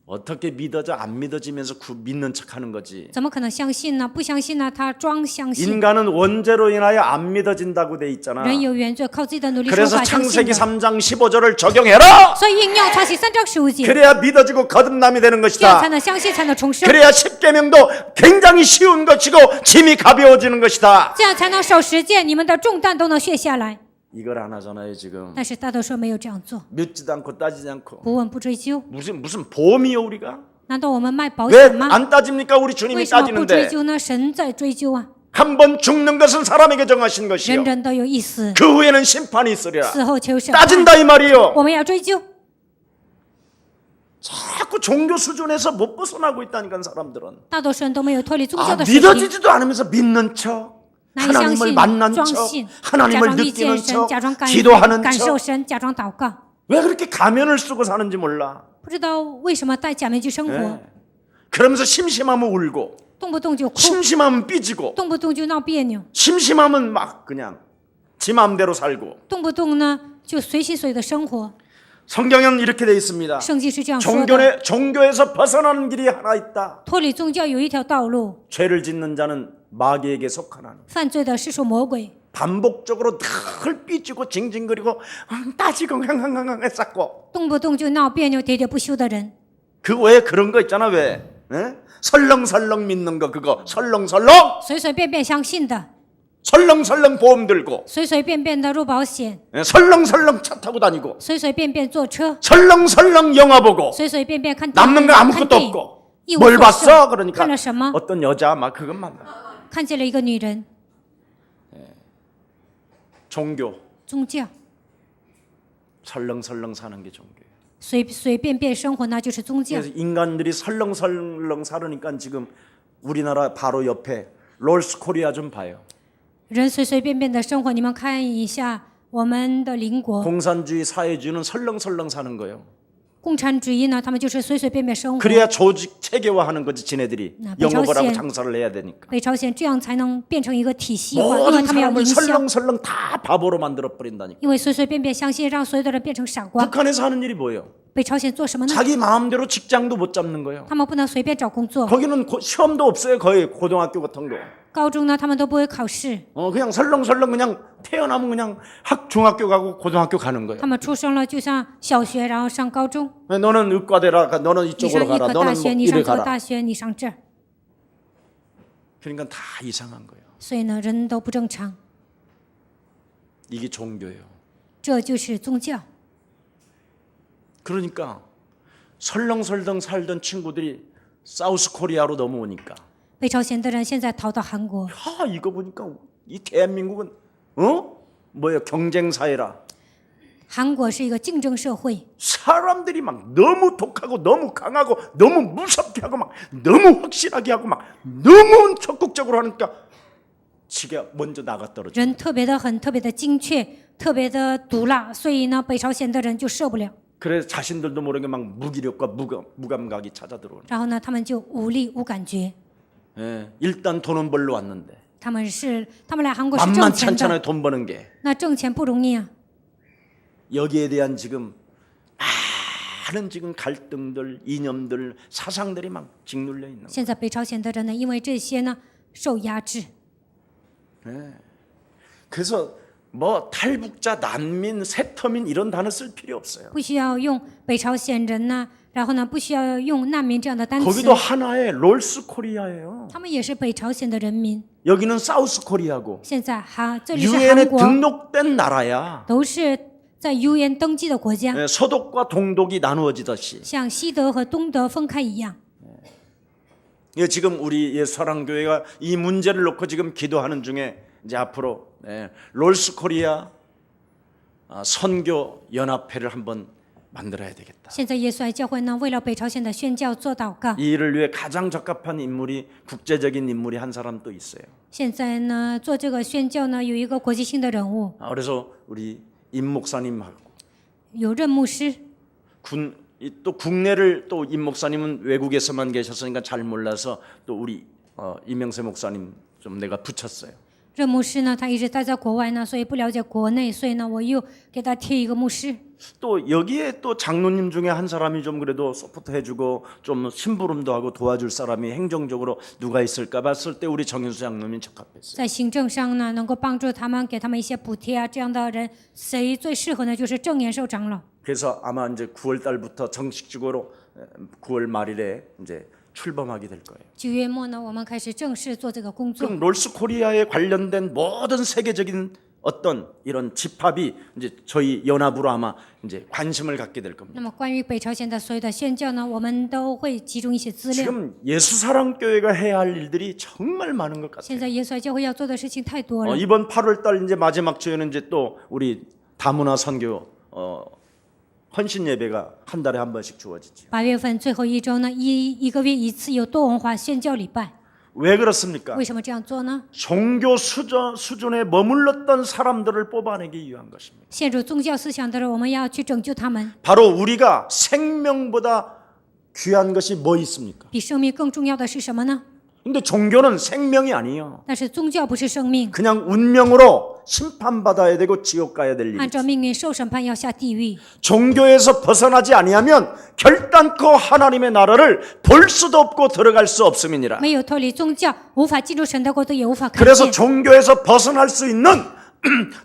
어떻게 믿어져 안 믿어지면서 믿는 척하는 거지. 怎么可能相信呢？不相信呢？他装相信。 인간은 원죄로 인하여 안 믿어진다고 돼 있잖아. 人有原罪，靠自己的努力是无 그래서 法相信 창세기 的。 3장 15절을 적용해라. 所以应用创世3章15节， 그래야 믿어지고 거듭남이 되는 这样 것이다. 才能相信，才能重生， 그래야 십계명도 굉장히 쉬운 것이고 짐이 가벼워지는 것이다. 这样才能守实践，你们的重担都能卸下来。 이걸 안 하잖아요 지금. 但是大多数没有这样做， 묻지도 않고 따지지 않고. 不问不追究。 무슨 보험이요 우리가? 难道我们卖保 왜 险吗？ 안 따집니까? 우리 为 주님이 什么不追 따지는데. 究呢？神在追究啊！ 한 번 죽는 것은 사람에게 정하신 것이요 人人都有一死， 그 후에는 심판이 있으리라. 死后求审判。 따진다 이 말이요. 我们要追究， 자꾸 종교 수준에서 못 벗어나고 있다니까 사람들은. 大多数人都没有脱离宗教的水平， 믿어지지도 않으면서 믿는 척, 难以相 하나님을 信， 만난 装 척, 信，假 하나님을 装遇见 느끼는 神， 척, 假装感 기도하는 受 척. 神，假装祷告。 왜 그렇게 가면을 쓰고 사는지 몰라. 不知道为什么戴假面具生活， 예. 그러면서 심심하면 울고, 动不动就哭， 심심하면 삐지고, 动不动就闹别扭， 심심하면 막 그냥 지 마음대로 살고. 动不动呢就随心所欲的生活。 성경은 이렇게 돼 있습니다. 圣经是这样说的： 종교에서 벗어나는 길이 하나 있다. 脱离宗教有一条道路， 죄를 짓는 자는 마귀에게 속하나니. 犯罪的是属魔鬼， 반복적으로 늘 삐지고 징징거리고 따지고 흥흥흥흥 했었고 动不动就闹别扭、喋喋不休的人。 그 왜 그런 거 있잖아 왜 에? 설렁설렁 믿는 거 그거 설렁설렁 随随便便相信的， 설렁설렁 보험 들고 随随便便的入保险， 에? 설렁설렁 차 타고 다니고 随随便便坐车， 설렁설렁 영화 보고 随随便便看电 남는 影 거 看 아무것도 电影， 없고 一无 뭘 所 봤어 剩。 그러니까 看了什么？ 어떤 여자 막 그것만 봐. 看见了一个女人， 종교 宗教， 설렁설렁 사는 게 종교예요. 随随便便生活那就是宗教。 그래서 인간들이 설렁설렁 살으니까 지금 우리나라 바로 옆에 롤스코리아 좀 봐요. 人随随便便的生活，你们看一下我们的邻国 공산주의 사회주의는 설렁설렁 사는 거예요. 共产主义呢，他们就是随随便便生活。 그래야 조직 체계화하는 거지 지네들이 나 영업을 하고北朝鲜 장사를 해야 되니까. 北朝鲜这样才能变成一个体系化，因为 모든 他们要 사람을 营销， 설렁설렁 다 바보로 만들어 버린다니까. 因为随随便便相信，让所有的人变成傻瓜。 북한에서 하는 일이 뭐예요? 北朝鲜做什么呢？ 자기 마음대로 직장도 못 잡는 거예요. 他们不能随便找工作， 거기는 시험도 없어요. 거의 고등학교 같은 거. 高中呢他们都不会考试， 그냥 설렁설렁 그냥 태어나면 그냥 중학교 가고 고등학교 가는 거예요. 他们出生了就像小学，然后上高中， 너는 의과대라, 너는 你 이쪽으로 上医 가라, 科 너는 大 뭐 学，你上 이리 这个 가라. 大学，你上这儿， 그러니까 다 이상한 거예요. 所以呢人都不正常， 이게 종교예요. 这就是宗教。 그러니까 설렁설렁 살던 친구들이 사우스 코리아로 넘어오니까 北朝鲜的人现在逃到韩国， 야 이거 보니까 이 대한민국은 뭐야 경쟁 사회라. 韩国是一个竞争社会， 사람들이 막 너무 독하고 너무 강하고 너무 무섭게 하고 막 너무 확실하게 하고 막 너무 적극적으로 하니까 지가 먼저 나가 떨어져. 人特别的狠，特别的精确，特别的毒辣，所以呢北朝鲜的人就受不了， 그래서 자신들도 모르게 막 무기력과 무감각이 찾아 들어오는. 然后呢他们就无力无感觉。 예, 일단 돈은 벌러 왔는데 他们来韩国是挣钱 만만치 的， 않잖아요. 돈 버는 게. 那挣钱不容易啊。 여기에 대한 지금 많은 지금 갈등들, 이념들, 사상들이 막 짓눌려 있는 거예요. 现在北朝鲜的人呢，因为这些呢受压制， 그래서 뭐 탈북자, 난민, 세터민 이런 단어 쓸 필요 없어요. 不需要用北朝鲜人呢，然后呢不需要用难民这样的单词， 거기도 하나의 롤스 코리아예요. 他们也是北朝鲜的人民。 여기는 사우스 코리아고 现在这里是韩 유엔에 国， 등록된 나라야. 都是在 UN 登记的国家， 예, 서독과 동독이 나누어지듯이. 像西德和东德分开一样。 예, 지금 우리 사랑교회가 이 문제를 놓고 지금 기도하는 중에 이제 앞으로 롤스 코리아 선교 연합회를 한번 만들어야 되겠다. 现在耶稣爱教会呢，为了北朝鲜的宣教做祷告。 이 일을 위해 가장 적합한 인물이 국제적인 인물이 한 사람 또 있어요. 现在呢，做这个宣教呢，有一个国际性的人物， 그래서 우리 임 목사님하고 有任牧师。 또 국내를 또 임 목사님은 외국에서만 계셨으니까 잘 몰라서 또 우리 이명세 목사님 좀 내가 붙였어요. 任牧师呢，他一直待在国外呢，所以不了解国内，所以呢，我又给他贴一个牧师。 또 여기에 또 장로님 중에 한 사람이 좀 그래도 서포트 해주고 좀 심부름도 하고 도와줄 사람이 행정적으로 누가 있을까 봤을 때 우리 정윤수 장로님이 적합했어요. 在行政上呢，能够帮助他们，给他们一些补贴啊，这样的人，谁最适合呢？就是郑延寿长老。 그래서 아마 이제 9월 달부터 정식적으로 9월 말일에 이제 출범하게 될 거예요. 9月末呢，我们开始正式做这个工作。 그럼 롤스 코리아에 관련된 모든 세계적인 어떤 이런 집합이 이제 저희 연합으로 아마 이제 관심을 갖게 될 겁니다. 那么关于北朝鲜的所有的宣教呢，我们都会集中一些资料。 지금 예수사랑교회가 해야 할 일들이 정말 많은 것 现 같아요. 在耶稣爱教会要做的事情太多了。 이번 8월 달 이제 마지막 주에는 이제 또 우리 다문화 선교 헌신 예배가 한 달에 한 번씩 주어지죠. 8月份最后一周呢，一个月一次有多文化宣教礼拜。 왜 그렇습니까? 为什么这样做呢？ 종교 수준에 머물렀던 사람들을 뽑아내기 위한 것입니다. 陷入宗教思想的人，我们要去拯救他们。 바로 우리가 생명보다 귀한 것이 뭐 있습니까? 比生命更重要的是什么呢？ 근데 종교는 생명이 아니에요. 但是宗教不是生命， 그냥 운명으로 심판받아야 되고 지옥 가야 될 일이죠. 按照命运受审判，要下地狱。 종교에서 벗어나지 아니하면 결단코 하나님의 나라를 볼 수도 없고 들어갈 수 없음이니라. 没有脱离宗教，无法进入神的国度，也无法看 그래서 见。 종교에서 벗어날 수 있는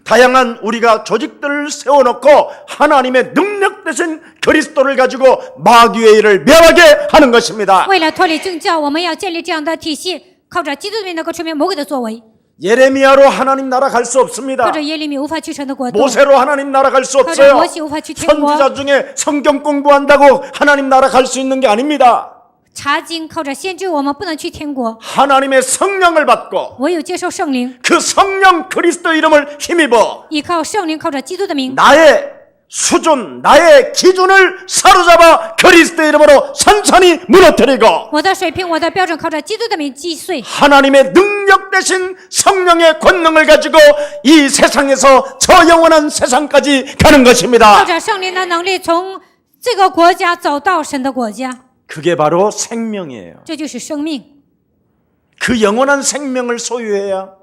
다양한 우리가 조직들을 세워놓고 하나님의 능력 대신 그리스도를 가지고 마귀의 일을 멸하게 하는 것입니다. 为了脱离宗教，我们要建立这样的体系，靠着基督的名能够吹灭魔鬼的作为。 예레미야로 하나님 나라 갈 수 없습니다. 靠着耶利米无法去神的国度， 모세로 하나님 나라 갈 수 靠着 없어요. 摩西无法去天国。 선지자 중에 성경 공부한다고 하나님 나라 갈 수 있는 게 아닙니다. 查经靠着先知，我们不能去天国， 하나님의 성령을 받고 唯有接受圣灵， 그 성령 그리스도 이름을 힘입어 依靠圣灵，靠着基督的名， 나의 수준, 나의 기준을 사로잡아 그리스도 이름으로 산산히 무너뜨리고 我的水平，我的标准，靠着基督的名击碎。 하나님의 능력 대신 성령의 권능을 가지고 이 세상에서 저 영원한 세상까지 가는 靠 것입니다. 着圣灵的能力，从这个国家走到神的国家， 그게 바로 생명이에요. 这就是生命。 그 영원한 생명을 소유해야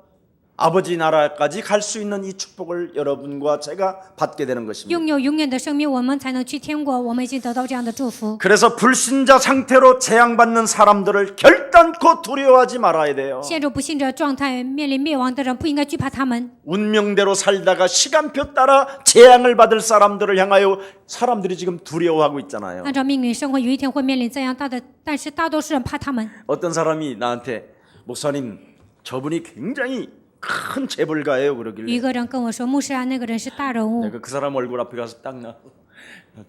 아버지 나라까지 갈 수 있는 이 축복을 여러분과 제가 받게 되는 것입니다. 拥有永远的生命，我们才能去天国。我们已经得到这样的祝福。 그래서 불신자 상태로 재앙받는 사람들을 결단코 두려워하지 말아야 돼요. 陷入不信者状态、面临灭亡的人，不应该惧怕他们。 운명대로 살다가 시간표 따라 재앙을 받을 사람들을 향하여 사람들이 지금 두려워하고 있잖아요. 按照命运生活，有一天会面临这样大的，但是大多数人怕他们。 어떤 사람이 나한테 목사님 저분이 굉장히 큰 재벌가예요 有一 그러길래 个人跟我说：“牧师啊，那个人是大人物。 내가 그 사람 얼굴 앞에 가서 딱 나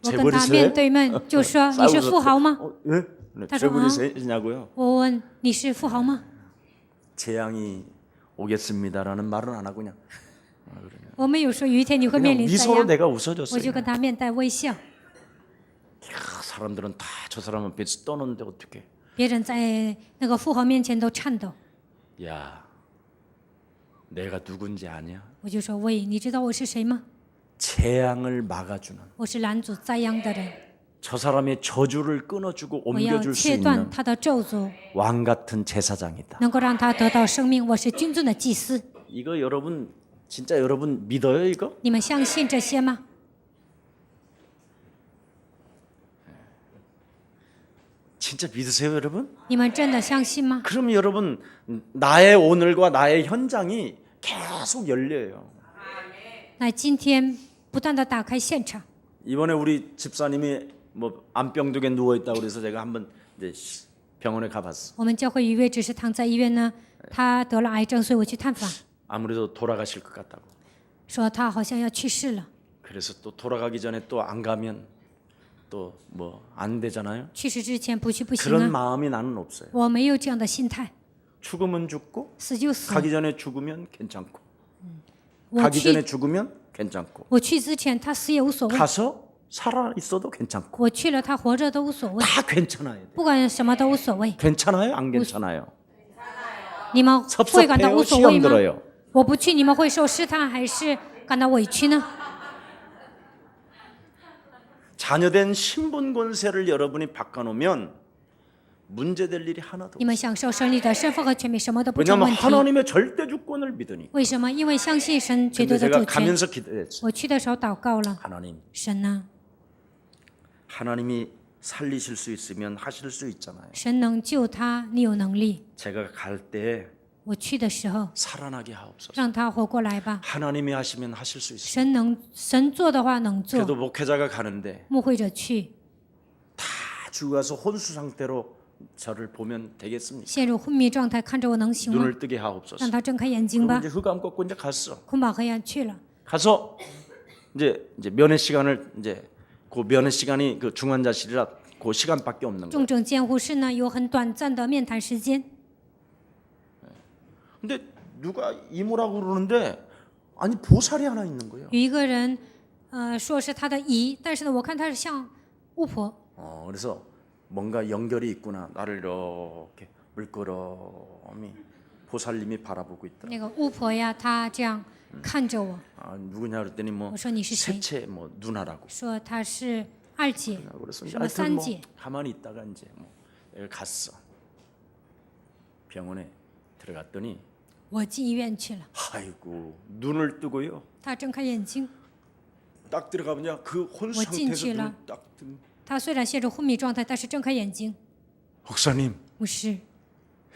我跟他面对面就说：“你是富豪吗 예? 다 재벌이시냐고요? ？”我问：“你是富豪吗 재앙이 오겠습니다라는 말은 안 하고 그냥 ？”我没有说有一天你会 그냥 面临怎 미소로 样， 내가 我 웃어줬어요. 就跟他面带微笑。 사람들은 다 저 사람은 빚 떠는데 어떻게? 别人在那个富豪面前都颤抖， 야, 내가 누군지 아냐? 我就说：“喂，你知道我是谁吗？ 재앙을 막아주는 我是拦阻灾殃的人， 저 사람의 저주를 끊어주고 我要 옮겨줄 수 切断 있는 他的咒诅， 왕 같은 제사장이다. 能够让他得到生命。我是君尊的祭司。 이거 여러분 진짜 여러분 믿어요 이거? 你们相信这些吗？ 진짜 믿으세요 여러분? 你们真的相信吗？ 그럼 여러분 나의 오늘과 나의 현장이 계속 열려요. 那今天不断的打开现场。 이번에 우리 집사님이 뭐 암병동에 누워 있다고 그래서 제가 한번 이제 병원에 가봤어. 我们教会一位只是躺在医院呢，他得了癌症，所以我去探访， 아무래도 돌아가실 것 같다고. 说他好像要去世了。 그래서 또 돌아가기 전에 또 안 가면 또 뭐 안 되잖아요. 去世之前不去不行 그런 啊！ 마음이 나는 없어요. 我没有这样的心态， 죽으면 죽고 死就死。 가기 전에 죽으면 괜찮고 我 가기 전에 去， 죽으면 괜찮고 我去之前他死也无所谓， 가서 살아 있어도 괜찮고 我去了他活着都无所谓， 다 괜찮아야 돼. 不管什么都无所谓。 괜찮아요? 안 괜찮아요? 你们会感到 섭섭해요? 无所谓 시험 吗？ 들어요? 我不去，你们会受试探还是感到委屈呢？ 자녀된 신분 권세를 여러분이 바꿔놓으면 문제될 일이 하나도 你们享受胜利的身份和权柄，什么都不成 왜냐하면 问题。 하나님의 절대 주권을 믿으니까. 为什么？因为相信神绝 근데 对的 제가 主权。 가면서 기도했어요. 我去的时候祷告了， 하나님, 神呢？ 하나님이 살리실 수 있으면 하실 수 있잖아요. 神能救他，你有能力。 제가 갈 때 我去的时候， 살아나게 하옵소서. 让他活过来吧。 하나님이 하시면 하실 수 있어요. 神做的话能 그래도 做， 목회자가 가는데 牧会者去， 다 죽어서 혼수 상태로 저를 보면 되겠습니까? 陷入昏迷状态，看着我能行吗？ 눈을 뜨게 하옵소서. 让他睁开眼睛 그리고 吧 이제 。 흑암 꺾고 이제 갔어. 捆绑黑暗去了， 가서 이제 면회 시간을 이제 그 면회 시간이 그 중환자실이라 그 시간밖에 없는 거예요. 重症监护室呢有很短暂的面谈时间。 근데 누가 이모라고 그러는데 아니 보살이 하나 있는 거예요. 有一个人，说是他的姨，但是呢，我看他是像巫婆， 그래서 뭔가 연결이 있구나. 나를 이렇게 물끄러미 보살님이 바라보고 있더라. 那个巫婆呀，她这样看着我， 누구냐 그랬더니 뭐 我说你是谁？ 셋째 뭐 누나라고. 说她是二姐， 그래서 什么 하여튼 三 뭐 姐。 가만히 있다가 이제 뭐 여기 갔어. 병원에 들어갔더니 我进医院去了， 아이고 눈을 뜨고요. 她睁开眼睛， 딱 들어가면 그 혼수 뭐 상태에서 찐치라. 눈을 딱 뜨는. 她虽然陷入昏迷状态，但是睁开眼睛， 목사님 牧师，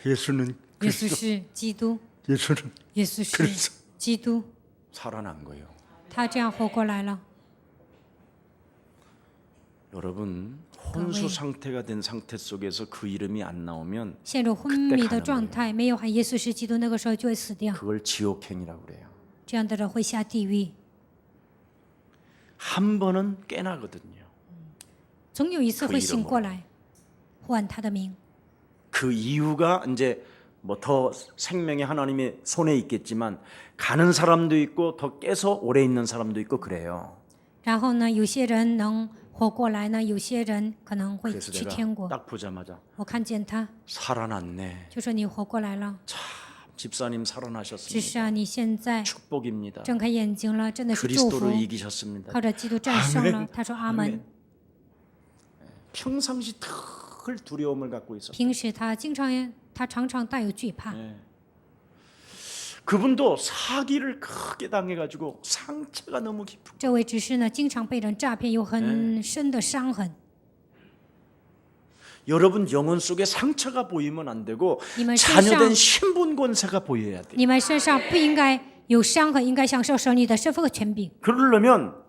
예수는 耶稣是基督， 예수는 耶稣是 그리스도 基督， 살아난 거예요. 他这样活过来了。 여러분 혼수 상태가 된 상태 속에서 그 이름이 안 나오면 陷入昏迷的状态，没有喊耶稣是基督，那个时候就会死掉。 그걸 지옥행이라고 그래요. 这样的人会下地狱。 한 번은 깨나거든요. 总有一次会醒过来，唤他的名。 그 이유가 이제 뭐 더 생명의 하나님의 손에 있겠지만 가는 사람도 있고 더 깨서 오래 있는 사람도 있고 그래요. 然后呢，有些人能活过来呢，有些人可能会 그래서 去天 내가 国。 딱 보자마자 我看见他， 살아났네. 就说你活过来了， 참 집사님 只是 살아나셨습니다. 啊，你现在 축복입니다. 睁开眼睛了，真的是祝福 그리스도를 ， 이기셨습니다. 靠着基督战胜了。他说阿门。 평상시 늘 두려움을 갖고 있었어요. 平时他常常带有惧怕， 그분도 사기를 크게 당해가지고 상처가 너무 깊고 这位只是呢，经常被人诈骗，有很深的伤痕。 여러분 영혼 속에 상처가 보이면 안 되고 你们身上 자녀된 신분 권세가 보여야 돼요. 你们身上不应该有伤痕，应该享受神你的身份和权柄。 그러려면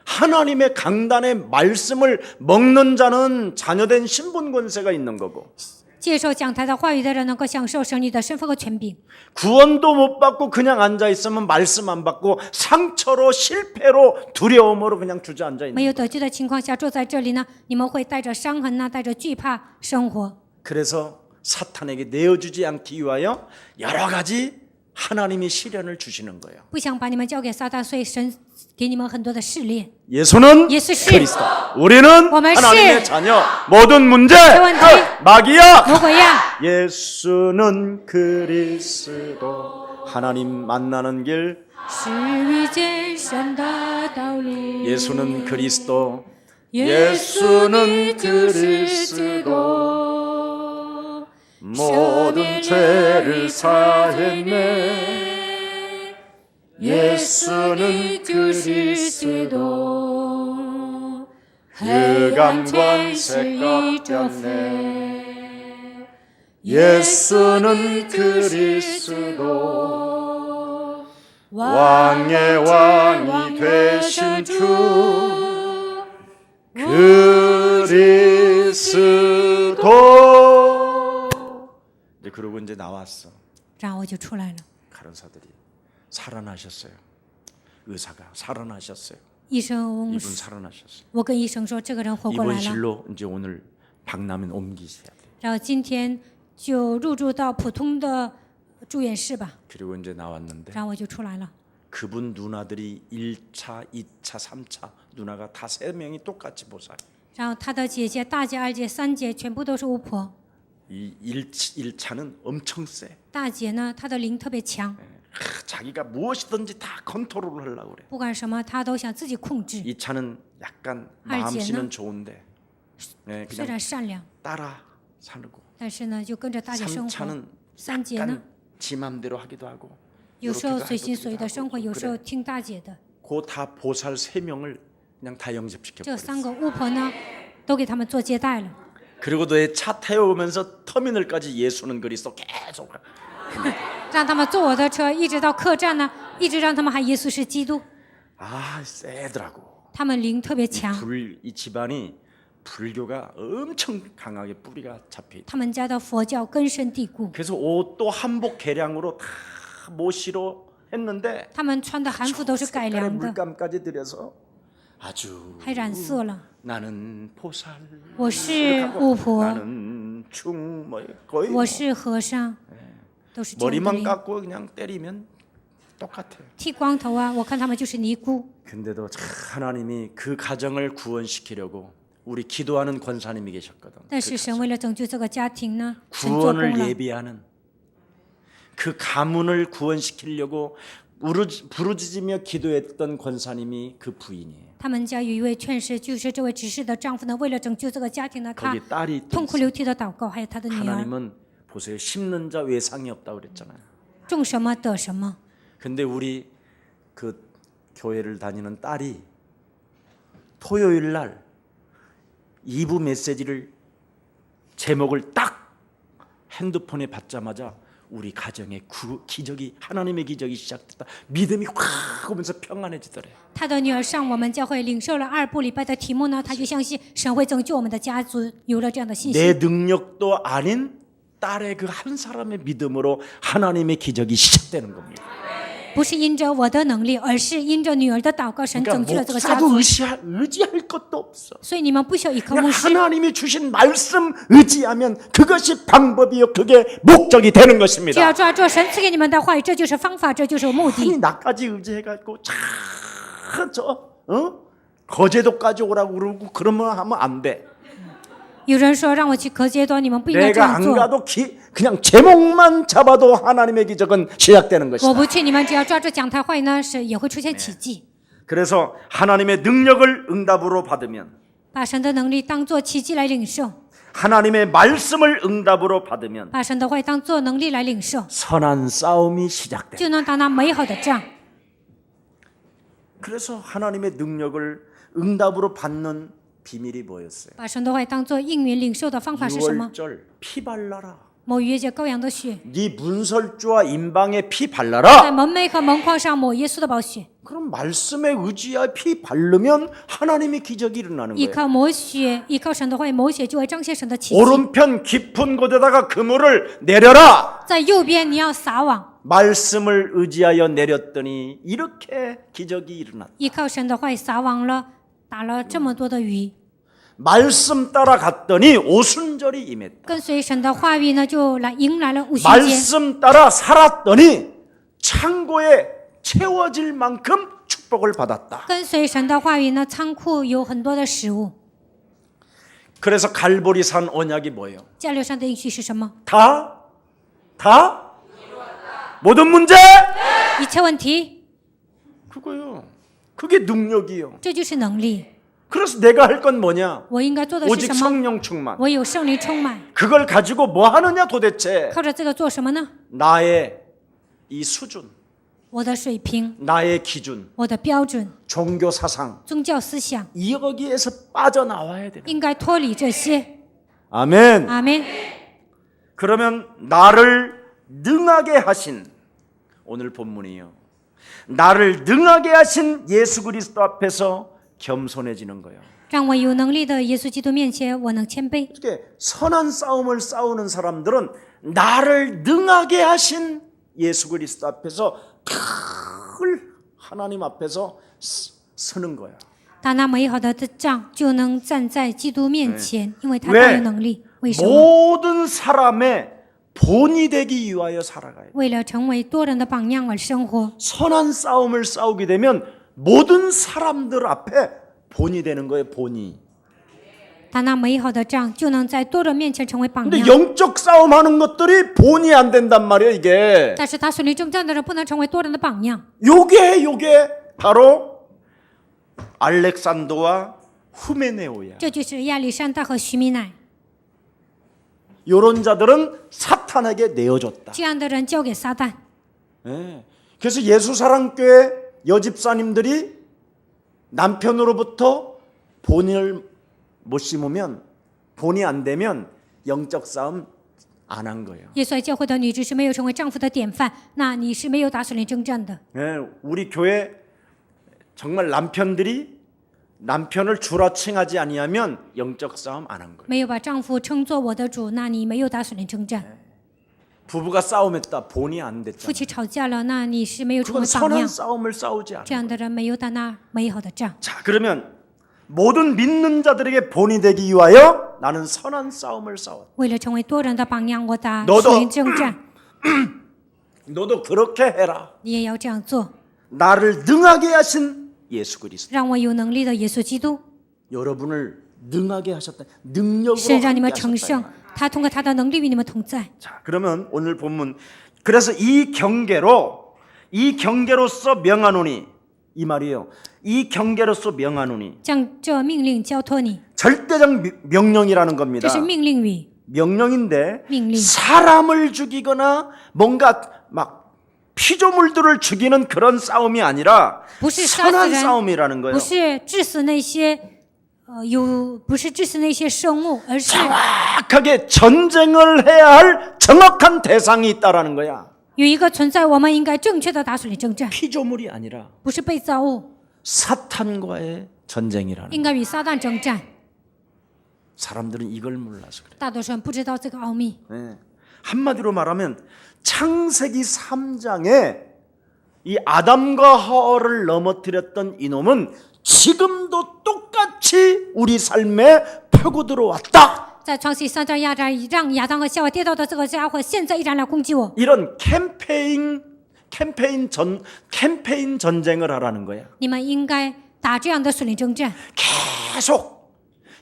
하나님의 강단의 말씀을 먹는 자는 자녀된 신분 권세가 있는 거고 接受讲台的话语的人，能够享受神你的身份和权柄。 구원도 못 받고 그냥 앉아 있으면 말씀 안 받고 상처로 실패로 두려움으로 그냥 주저앉아 没 있는 有得救的情况下坐在这里呢，你们会带着伤痕呢，带着惧怕生活。 그래서 사탄에게 내어주지 않기 위하여 여러 가지 하나님이 시련을 주시는 거예요. 不想把你们交给撒旦，所以神给你们很多的试炼。 예수는 예수 씨. 그리스도. 우리는 我们是 하나님의 자녀. 모든 문제 원지. 끝. 마귀야. 魔鬼呀， 예수는 그리스도. 하나님 만나는 길. 是遇见神的道路。 예수는 그리스도. 예수는 그리스도. 모든 죄를 사했네. 예수는 그리스도. 흑암 권세 꺾였네. 예수는 그리스도. 왕의 왕이 되신 주 그리스도. 이제 그러고 이제 나왔어. 然后我就出来了。 간호사들이 살아나셨어요. 의사가 살아나셨어요. 医生 이분 살아나셨어요. 我跟医生说，这个人活过来了。 입원실로 이제 오늘 박람회 옮기셔야 돼요. 然后今天就入住到普通的住院室吧。 그리고 이제 나왔는데 然后我就出来了。 그분 누나들이 1차, 2차, 3차 누나가 다 3명이 똑같이 보살. 然后他的姐姐、大姐、二姐、三姐全部都是巫婆。 이 1차는 엄청 세. 大姐呢，她的灵特别强， 자기가 무엇이든지 다 컨트롤을 하려고 그래. 不管什么她都想自己控制。 2차는 약간 알지는? 마음씨는 좋은데 네, 虽然 그냥 善良， 따라 살고. 但是呢，就跟着大姐生活。 3차는 三姐呢， 약간 지 맘대로 하기도 하고 有时候 이렇게도 随心 하고 所欲的 저렇게도 生活， 하고 有时候 그래. 听大姐的。 그 다 보살 3명을 그냥 다 영접시켜 这 버렸어. 三个巫婆呢，都给他们做接待了。 그리고 너의 차 태워오면서 터미널까지 예수는 그리스도 계속 让他们坐我的车，一直到客站呢，一直让他们喊耶稣是基督。 아 세더라고. 他们灵特别强， 이 집안이 불교가 엄청 강하게 뿌리가 잡혀 있다. 他们家的佛教根深蒂固， 그래서 옷도 한복 개량으로 다 모시로 했는데 他们穿的韩服都是改 색깔의 良的， 물감까지 들여서 아주 还染色了。 나는 보살, 我是巫婆， 나는 충뭐 거의 我是和尚，都是这样的 머리만 灵。 깎고 그냥 때리면 똑같아요. 剃光头啊，我看他们就是尼姑。 근데도 하나님이 그 가정을 구원시키려고 우리 기도하는 권사님이 계셨거든. 但是神为了拯救这个家庭呢，神做工 구원을 了。 예비하는 그 가문을 구원시키려고 부르짖으며 기도했던 권사님이 그 부인이에요. 他们家有一位劝士，就是这位执事的丈夫呢，为了拯救这个家庭呢，他 거기 딸이 또 痛哭流涕的祷告，还有他的女儿， 하나님은 보세요. 심는 자 외상이 없다고 그랬잖아요. 种什么得什么。 근데 우리 그 교회를 다니는 딸이 토요일 날 2부 메시지를 제목을 딱 핸드폰에 받자마자 우리 가정에 기적이 하나님의 기적이 시작됐다. 믿음이 확 오면서 평안해지더래. 他的女儿上我们教会领受了2部礼拜的题目呢，他就相信神会拯救我们的家族，有了这样的信 내 心。 능력도 아닌 딸의 그 한 사람의 믿음으로 하나님의 기적이 시작되는 겁니다. 不是因着我的能力，而是因着女儿的祷告，神 그러니까 拯救了这个家 목사도 族。 의지할 것도 없어. 所以你们不需要依靠 그냥 牧师， 하나님이 주신 말씀 의지하면 그것이 방법이요, 그게 목적이 되는 只 것입니다. 要抓住神赐给你们的话语，这就是方法，这就是目的。 아니 나까지 의지해갖고 거제도까지 오라고 그러고 그러면 하면 안 돼. 有人说让我去隔阶段，你们不应该这 내가 样 안 做。 가도 그냥 제목만 잡아도 하나님의 기적은 시작되는 我 것이다. 不去，你们只要抓住讲台话语呢，是也会出现奇迹。 그래서 하나님의 능력을 응답으로 받으면, 把神的能力当做奇迹来领受， 하나님의 말씀을 응답으로 받으면 把神的话语当做能力来领受， 선한 싸움이 시작돼. 就能打那美好的仗。 그래서 하나님의 능력을 응답으로 받는 비밀이 뭐였어요? 把神的话语当做应允领受的方法是什么？ 6월절 피 발라라. 抹逾越节羔羊的血， 네 문설주와 인방에 피 在 발라라. 门楣和门框上抹耶稣的宝血， 그럼 말씀에 의지하여 피 바르면 하나님의 기적이 일어나는 依 거예요. 靠抹血，依靠神的话语抹血，就会彰显神的奇迹。 오른편 깊은 곳에다가 그물을 내려라. 在右边你要撒网， 말씀을 의지하여 내렸더니 이렇게 기적이 일어났다. 依靠神的话语撒网了，打了这么多的鱼。 말씀 따라갔더니 오순절이 임했다. 跟随神的话语呢，就来迎来了五旬节。 말씀 따라 살았더니 창고에 채워질 만큼 축복을 받았다. 跟随神的话语呢，仓库有很多的食物。 그래서 갈보리산 언약이 뭐예요? 加略山的应许是什么？ 다 모든 문제 一切问题， 그거요. 그게 능력이요. 这就是能力。 그래서 내가 할 건 뭐냐? 我应该做的是 오직 什么？ 성령 충만. 我有圣灵充满， 그걸 가지고 뭐 하느냐 도대체? 靠着这个做什么呢？ 나의 이 수준, 我的水平， 나의 기준, 我的标准， 종교 사상 宗教思想 여기에서 빠져나와야 돼요. 应该脱离这些。 아멘. 阿门。 그러면 나를 능하게 하신 오늘 본문이요. 나를 능하게 하신 예수 그리스도 앞에서 겸손해지는 거예요. 让我有能力的耶稣基督面前，我能谦卑。 이렇게 선한 싸움을 싸우는 사람들은 나를 능하게 하신 예수 그리스도 앞에서 늘 하나님 앞에서 서는 거야. 打那美好的仗，就能站在基督面前，因为他 왜 大有能力。为什么？ 모든 사람의 본이 되기 위하여 살아가야 돼. 为了成为多人的榜样而生活。 선한 싸움을 싸우게 되면 모든 사람들 앞에 본이 되는 거예요. 본이. 打那美好的仗，就能在多人面前成为榜 근데 样。 영적 싸움하는 것들이 본이 안 된단 말이에요. 이게. 但是他属灵征战的人不能成为多人的榜样。 요게 바로 알렉산더와 후메네오야. 这就是亚历山大和徐米乃 요런 자들은 사탄에게 내어줬다. 这样的人交给撒旦。 예. 그래서 예수사랑교회 여집사님들이 남편으로부터 본을 못 심으면 본이 안 되면 영적 싸움 안 한 거예요. 耶稣爱教会的女执事没有成为丈夫的典范，那你是没有打属灵征战的。 예. 우리 교회 정말 남편들이 남편을 주라 칭하지 아니하면 영적 싸움 안 한 거예요. 没有把丈夫称作我的主，那你没有打属灵征战。 부부가 싸움했다 본이 안 夫 됐잖아. 妻吵架了，那你是没有成 그건 为榜 선한 样。 싸움을 싸우지 않아. 这样的人没有打那美好的仗。 자, 그러면 모든 믿는 자들에게 본이 되기 위하여 나는 선한 싸움을 싸웠다. 为了成为多人的榜样，我打 너도 属灵征战。 너도 그렇게 해라. 你也要这样做， 나를 능하게 하신 예수 그리스도. 让我有能力的耶稣基督， 여러분을 능하게 하셨다. 능력으로 是让你们 함께 成圣 하셨다. 。他通过他的能力与你们同在。 자, 그러면 오늘 본문 그래서 이 경계로서 명하노니 이 말이에요. 이 경계로서 명하노니 将这命令交托你， 절대적 명령이라는 这 겁니다. 是命令语。 명령인데 명령. 사람을 죽이거나 뭔가 막 피조물들을 죽이는 그런 싸움이 아니라 不是杀死 선한 人， 싸움이라는 거예요. 不是致死那些不是致死那些生物，而是 정확하게 전쟁을 해야 할 정확한 대상이 있다라는 거야. 有一个存在，我们应该正确的打属灵征战， 피조물이 아니라 不是被造物， 사탄과의 전쟁이라는 应该与撒旦征战。 사람들은 이걸 몰라서 그래. 大多数人不知道这个奥秘。 네. 한마디로 말하면 창세기 3장에 이 아담과 하와를 넘어뜨렸던 이놈은 지금도 똑같이 우리 삶에 파고 들어왔다. 在创世3章让亚当和夏娃跌倒的这个家伙，现在依然来攻击我。 이런 캠페인 전쟁을 하라는 거야. 你们应该打这样的属灵征战， 계속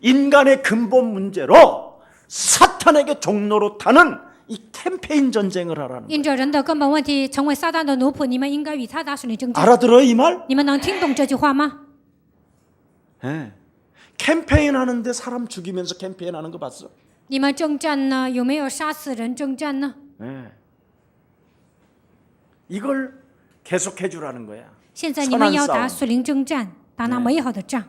인간의 근본 문제로 사탄에게 종로로 타는 이 캠페인 전쟁을 하라는 거야. 因着人的根本问题成为撒旦的奴仆，你们应该与他打属灵征战。 알아들어 이 말? 你们能听懂这句话吗？ 네. 캠페인 하는데 사람 죽이면서 캠페인 하는 거 봤어? 你们征战呢？有没有杀死人征战呢？ 네. 이걸 계속해 주라는 거야. 现在你们要 선한 打 싸움. 属灵征战，打那美好的仗。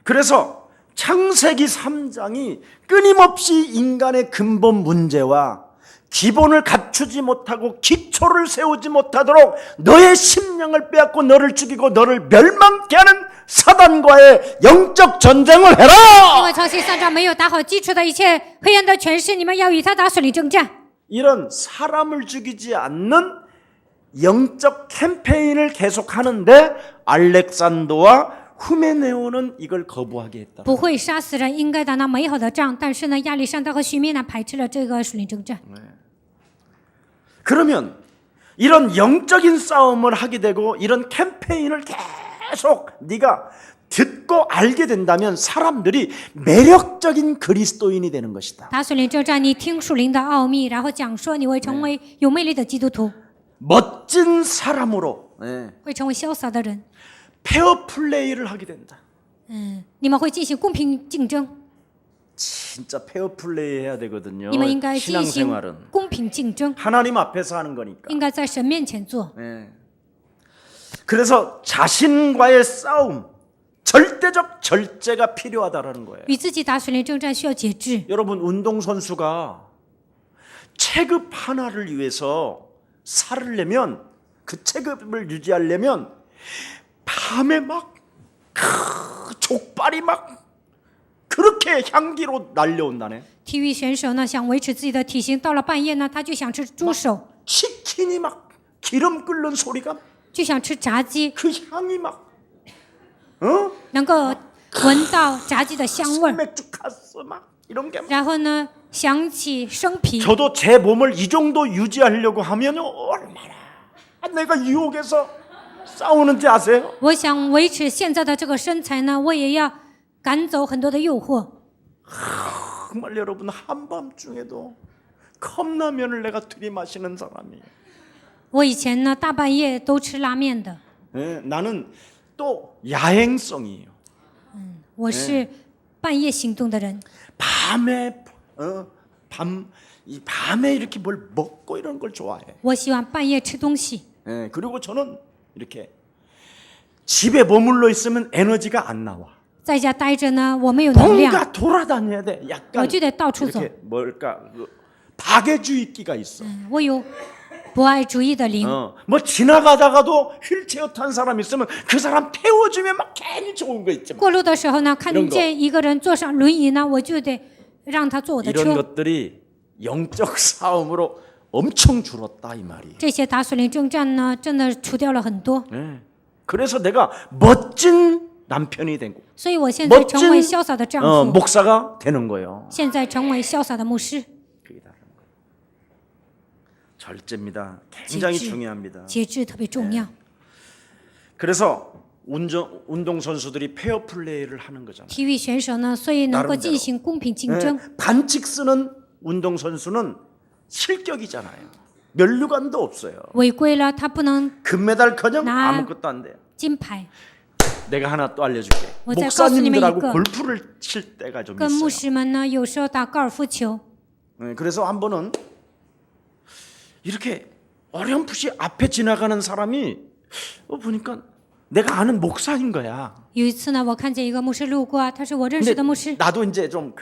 그래서 창세기 3장이 끊임없이 인간의 근본 문제와 기본을 갖추지 못하고 기초를 세우지 못하도록 너의 심령을 빼앗고 너를 죽이고 너를 멸망케 하는 사단과의 영적 전쟁을 因 해라. 为创世3章没有打好基础的一切黑暗的权势，你们要与他打属灵征战。 이런 사람을 죽이지 않는 영적 캠페인을 계속하는데 알렉산더와 후메네오는 이걸 거부하게 했다. 不会杀死人，应该打那美好的仗。但是呢，亚历山大和许米呢排斥了这个属灵征战。 그러면 이런 영적인 싸움을 하게 되고 이런 캠페인을 계속 네가 듣고 알게 된다면 사람들이 매력적인 그리스도인이 되는 것이다. 打属灵征战，你听属灵的奥秘，然后讲说，你会成为有魅力的基督徒， 멋진 사람으로, 네, 会成为潇洒的人。 페어 플레이를 하게 된다. 你们会进行公平竞争， 진짜 페어 플레이 해야 되거든요. 你们应该进行 신앙생활은 公平竞争， 하나님 앞에서 하는 거니까. 应该在神面前做。 네. 그래서 자신과의 싸움, 절대적 절제가 필요하다라는 거예요. 与自己打属灵征战需要节制。 여러분 운동선수가 체급 하나를 위해서 살을 내면 그 체급을 유지하려면 밤에 막 족발이 막 그렇게 향기로 날려온다네. 体育选手呢，想维持自己的体型，到了半夜呢，他就想吃猪手， 치킨이 막 기름 끓는 소리가 就想吃炸鸡， 그 향이 막 能够闻到炸鸡的香味儿， 맥주 카스 막 이런 게 막. 然后呢，想起生皮。 저도 제 몸을 이 정도 유지하려고 하면 얼마나 내가 유혹에서 싸우는지 아세요? 我想维持现在的这个身材呢，我也要赶走很多的诱惑。 정말 여러분 한밤중에도 컵라면을 내가 들이마시는 사람이에요. 我以前呢，大半夜都吃拉面的。 네, 나는 또 야행성이에요. 我是半夜行动的人， 밤에 밤에 이렇게 뭘 먹고 이런 걸 좋아해. 我喜欢半夜吃东西。 네, 그리고 저는 이렇게 집에 머물러 있으면 에너지가 안 나와. 在家待着呢，我没有能量， 뭔가 돌아다녀야 돼. 我 약간 就得到处走。 이렇게 뭘까 박애주의기가 있어. 我有不爱主义的灵。 뭐 지나가다가도 휠체어 탄 사람 있으면 그 사람 태워주면 막 괜히 좋은 거 있지만 过路的时候呢，看见一个人坐上轮椅呢，我就得让他坐我的 이런 车。 것들이 영적 싸움으로 엄청 줄었다 이 말이에요. 这些打属灵征战呢，真的除掉了很多。 그래서 내가 멋진 남편이 되고 所以我现在成为潇洒的丈夫， 목사가 되는 거예요. 现在成为潇洒的牧师。 그게 다른 거예요. 절제입니다. 굉장히节制。 중요합니다. 节制特别重要。 그래서 운동 선수들이 페어 플레이를 하는 거잖아요. 体育选手呢，所以能够进行公平竞争。 반칙 쓰는 운동 선수는 실격이잖아요. 면류관도 없어요. 违规了，他不能 금메달커녕 나- 아무것도 안 돼요. 金牌。 내가 하나 또 알려줄게. 我再告诉你们一 목사님들하고 个， 골프를 칠 때가 좀 跟牧 있어요. 师们呢，有时候打高尔夫球， 그래서 한 번은 이렇게 어렴풋이 앞에 지나가는 사람이 보니까 내가 아는 목사인 거야. 有一次呢，我看见一个牧师路过，他是我认识 근데 的牧师， 나도 이제 좀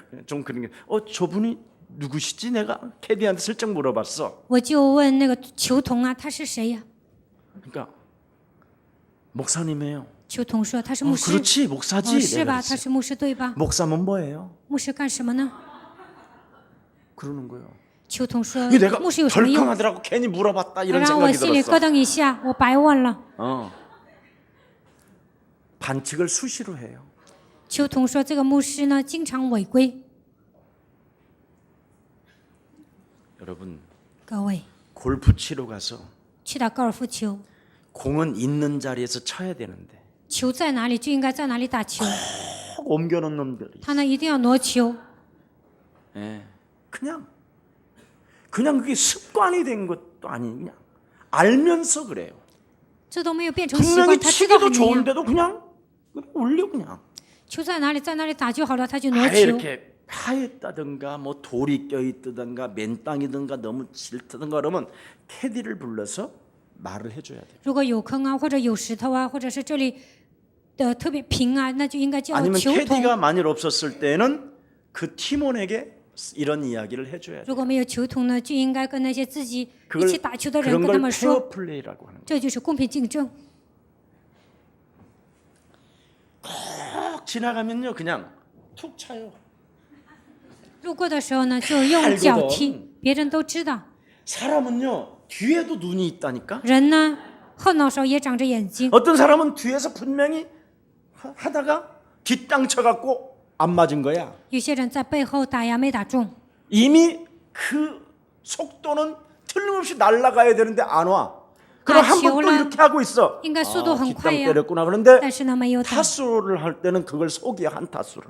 그런 게 저분이 누구시지? 내가 캐디한테 슬쩍 물어봤어. 我就问那个球童啊，他是谁呀？ 그러니까 목사님이에요. 球童说他是牧师。 그렇지 목사지. 是 내가 吧？ 그랬어. 他是牧师对吧？ 목사면 뭐예요? 牧师干什么呢？ 그러는 거예요. 球童说 이게 내가 牧师有什么用？ 덜컹하더라고 괜히 물어봤다 이런 让我 생각이 心里 들었어. 咯噔一下，我白问了。 반칙을 수시로 해요. 球童说这个牧师呢，经常违规。 여러분 各位， 골프 치러 가서 去打高尔夫球， 공은 있는 자리에서 쳐야 되는데 球在哪里就应该在哪里打球。 꼭 옮겨놓은 놈들이 他呢一定要挪球， 그냥 그게 습관이 된 것도 아니 그냥 알면서 그래요. 这都没有变成习 분명히 惯，他知道 치기도 很那样。 좋은데도 그냥 올려 그냥 球在哪里，在哪里打就好了，他就挪 아예 球。 이렇게 파였다든가 뭐 돌이 껴있다든가 맨 땅이든가 너무 질트든가 그러면 캐디를 불러서 말을 해줘야 돼요. 如果有坑啊，或者有石头啊，或者是这里的特别平啊，那就应该叫 아니면 球童。 캐디가 만일 없었을 때는 그 팀원에게 이런 이야기를 해줘야 돼요. 如果没有球童呢，就应该跟那些自己一起打球的人 그런 跟他 걸 们说， 페어 플레이라고 하는 거예요. 这就是公平竞争。 꼭 지나가면요 그냥 툭 차요. 路过的时候呢，就用脚踢，别人都知道。 사람은요 뒤에도 눈이 있다니까. 人呢，后脑勺也长着眼睛。 어떤 사람은 뒤에서 분명히 하다가 뒷땅 쳐갖고 안 맞은 거야. 有些人在背后打呀没打中， 이미 그 속도는 틀림없이 날아가야 되는데 안 와. 그럼 한 번 또 지올라. 이렇게 하고 있어. 应该速度很 뒷땅 快呀， 때렸구나. 그런데 但是呢没有打。 타수를 할 때는 그걸 속이야 한 타수를.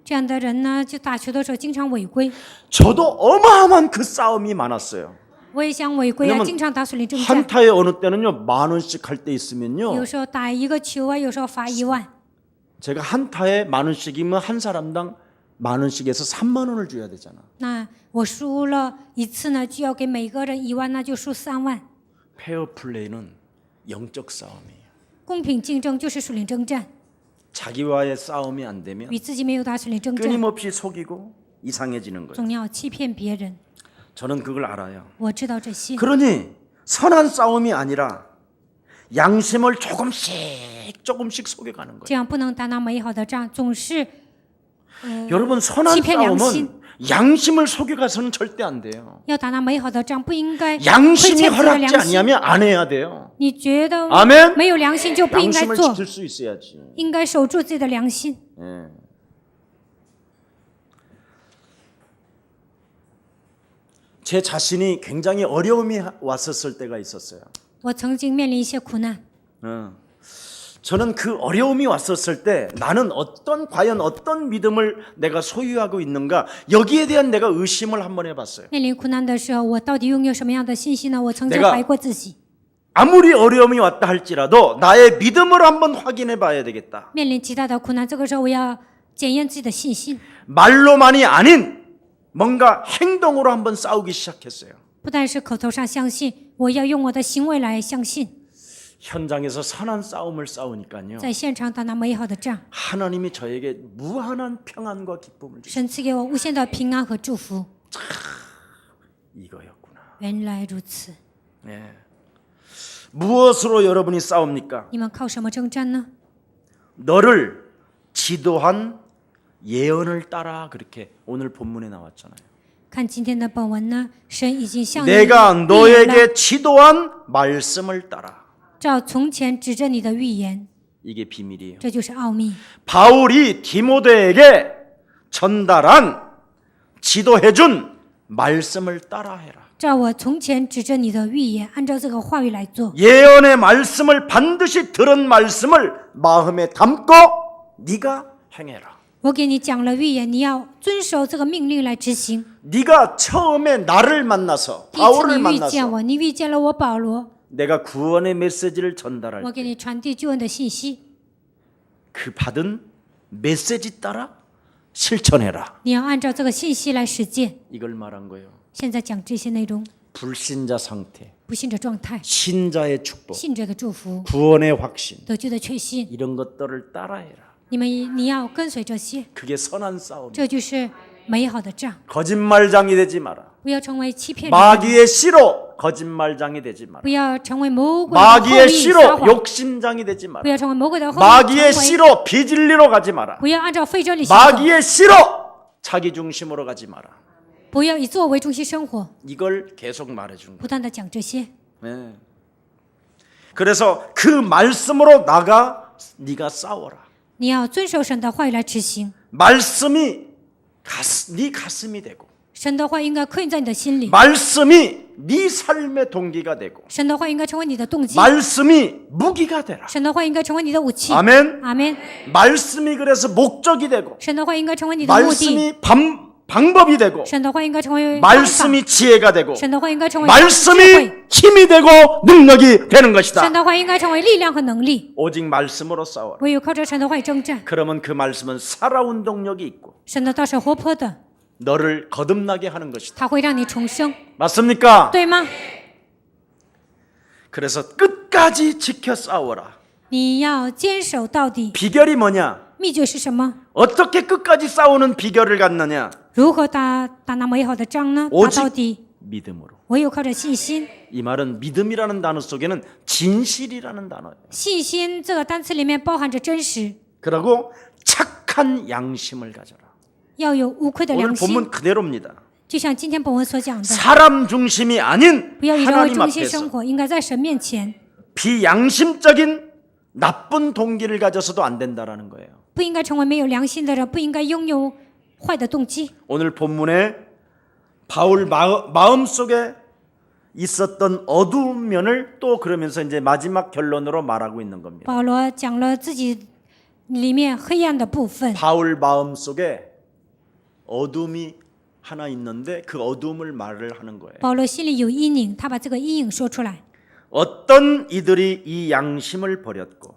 这样的人呢，就打球的时候经常违规。 저도 어마어마한 그 싸움이 많았어요. 我也想违规啊， 왜냐면 经常打水灵征 한 战。 타에 어느 때는요 10,000원씩 할 때 있으면요 有时候打一个球啊，有时候罚1万。 제가 한 타에 10,000원씩이면 한 사람당 10,000원씩에서 3만 원을 줘야 되잖아. 那我输了一次呢，就要给每个人1万，那就输3万。 페어 플레이는 영적 싸움이에요. 公平竞争就是水灵征战， 자기와의 싸움이 안 되면 与自己没有打水灵征战， 끊임없이 속이고 이상해지는 거예요. 总要欺骗别人。 저는 그걸 알아요. 我知道这些， 그러니 선한 싸움이 아니라 양심을 조금씩 속여가는 거예요. 这样不能打那美好的仗，总是 여러분 선한欺骗 싸움은 양심을 속여가서는 절대 안 돼요. 要打那美好的仗，不应该亏 양심이 欠自己的 허락지 良心。 아니하면 안 해야 돼요. 你觉得 아멘. 没有良心就不应该 양심을 做， 지킬 수 있어야지. 应该守住自己的良心。 예. 제 자신이 굉장히 어려움이 왔었을 때가 있었어요. 我曾经面临一些苦难， 저는 그 어려움이 왔었을 때 나는 과연 어떤 믿음을 내가 소유하고 있는가 여기에 대한 내가 의심을 한번 해봤어요. 面临苦难的时候，我到底拥有什么样的信息呢？我曾经 내가 怀疑过自己。 아무리 어려움이 왔다 할지라도 나의 믿음을 한번 확인해 봐야 되겠다. 面临极大的苦难，这个时候我要检验自己的信心， 말로만이 아닌 뭔가 행동으로 한번 싸우기 시작했어요. 不但是口头上相信，我要用我的行为来相信。 현장에서 선한 싸움을 싸우니까요. 在现场打那美好的仗， 하나님이 저에게 무한한 평안과 기쁨을 주셨어요. 神赐给我无限的平安和祝福。 이거였구나. 原来如此， 무엇으로 여러분이 싸웁니까? 你们靠什么征战呢？ 너를 지도한 예언을 따라 그렇게 오늘 본문에 나왔잖아요. 看今天的本文呢，神已经向你 내가 预言了， 너에게 지도한 말씀을 따라. 照从前指着你的预言， 이게 비밀이에요. 这就是奥秘。 바울이 디모데에게 전달한 지도해준 말씀을 따라해라. 照我从前指着你的预言，按照这个话语来做。 예언의 말씀을 반드시 들은 말씀을 마음에 담고 네가 행해라. 我给你讲了预言，你要遵守这个命令来执行。 네가 처음에 나를 만나서 第一次 바울을 你遇见 만나서 我，你遇见了我保罗， 내가 구원의 메시지를 전달할 我给 때 你传递救恩的信息， 그 받은 메시지 따라 실천해라. 你要按照这个信息来实践。 이걸 말한 거예요. 现在讲这些内容， 불신자 상태, 不信者状态， 신자의 축복, 信者的祝福， 구원의 확신 得救的确信。 이런 것들을 따라해라. 你要跟随这些， 그게 선한 싸움. 这就是美好的仗。 거짓말장이 되지 마라. 不要成为欺骗人的， 마귀의 씨로 거짓말장이 되지 마라. 不要成为魔鬼的后 마귀의 裔撒 씨로 谎， 욕심장이 되지 不 마라. 要成为魔鬼的后裔， 마귀의 成为 씨로 비진리로 가지 마라. 不要按照非真理行走， 마귀의 씨로 자기 중심으로 가지 마라. 不要以自我为中心生活， 이걸 계속 말해준 거예요. 不断的讲这些。 네. 그래서 그 말씀으로 나가 네가 싸워라. 你要遵守神的话语来执行， 말씀이 네 가슴이 되고 神的话应该刻印在你的心里， 말씀이 네 삶의 동기가 되고 神的话应该成为你的动机， 말씀이 무기가 되라. 神的话应该成为你的武器。 아멘. 阿门。 말씀이 그래서 목적이 되고 神的话应该成为你的目的， 말씀이 방법이 되고 神的话应该成为方法， 말씀이 지혜가 되고 神的话应该成为智慧， 말씀이 힘이 되고 능력이 되는 것이다. 神的话应该成为力量和能力。 오직 말씀으로 싸워라. 唯有靠着神的话语征战， 그러면 그 말씀은 살아온 동력이 있고 神的道是活泼的， 너를 거듭나게 하는 것이다. 它会让你重生， 맞습니까? 对吗？ 그래서 끝까지 지켜 싸워라. 你要坚守到底。 비결이 뭐냐? 秘诀是什么？ 어떻게 끝까지 싸우는 비결을 갖느냐? 如何打那美好的仗呢？打 오직 到底， 믿음으로. 唯有靠着信心。 이 말은 믿음이라는 단어 속에는 진실이라는 단어예요. 信心这个单词里面包含着真实， 그리고 착한 양심을 가져라. 要有无愧的 오늘 良心。 본문 그대로입니다. 就像今天本文所讲的， 사람 중심이 아닌 不要以人为 하나님 中心生 앞에서 活，应该在神面前， 비양심적인 나쁜 동기를 가져서도 안 된다라는 거예요. 不应该成为没有良心的人，不应该拥有坏的动机。 오늘 본문에 바울 마음속에 있었던 어두운 면을 또 그러면서 이제 마지막 결론으로 말하고 있는 겁니다. 保罗讲了自己里面黑暗的部分， 바울 마음속에 어둠이 하나 있는데 그 어둠을 말을 하는 거예요. 保罗心里有阴影，他把这个阴影说出来。 어떤 이들이 이 양심을 버렸고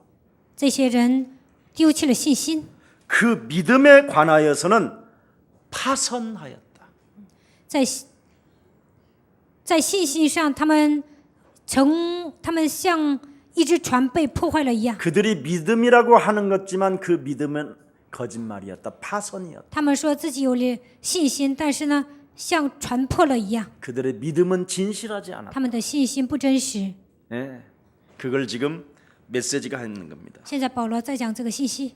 这些人丢弃了信心， 그 믿음에 관하여서는 파선하였다. 在信心上，他们像一只船被破坏了一样。 그들이 믿음이라고 하는 것지만 그 믿음은 거짓말이었다. 파선이었다. 他们说自己有了信心，但是呢，像船破了一样。 그들의 믿음은 진실하지 않았다. 他们的信心不真实。 네, 그걸 지금 메시지가 하는 겁니다. 现在保罗在讲这个信息，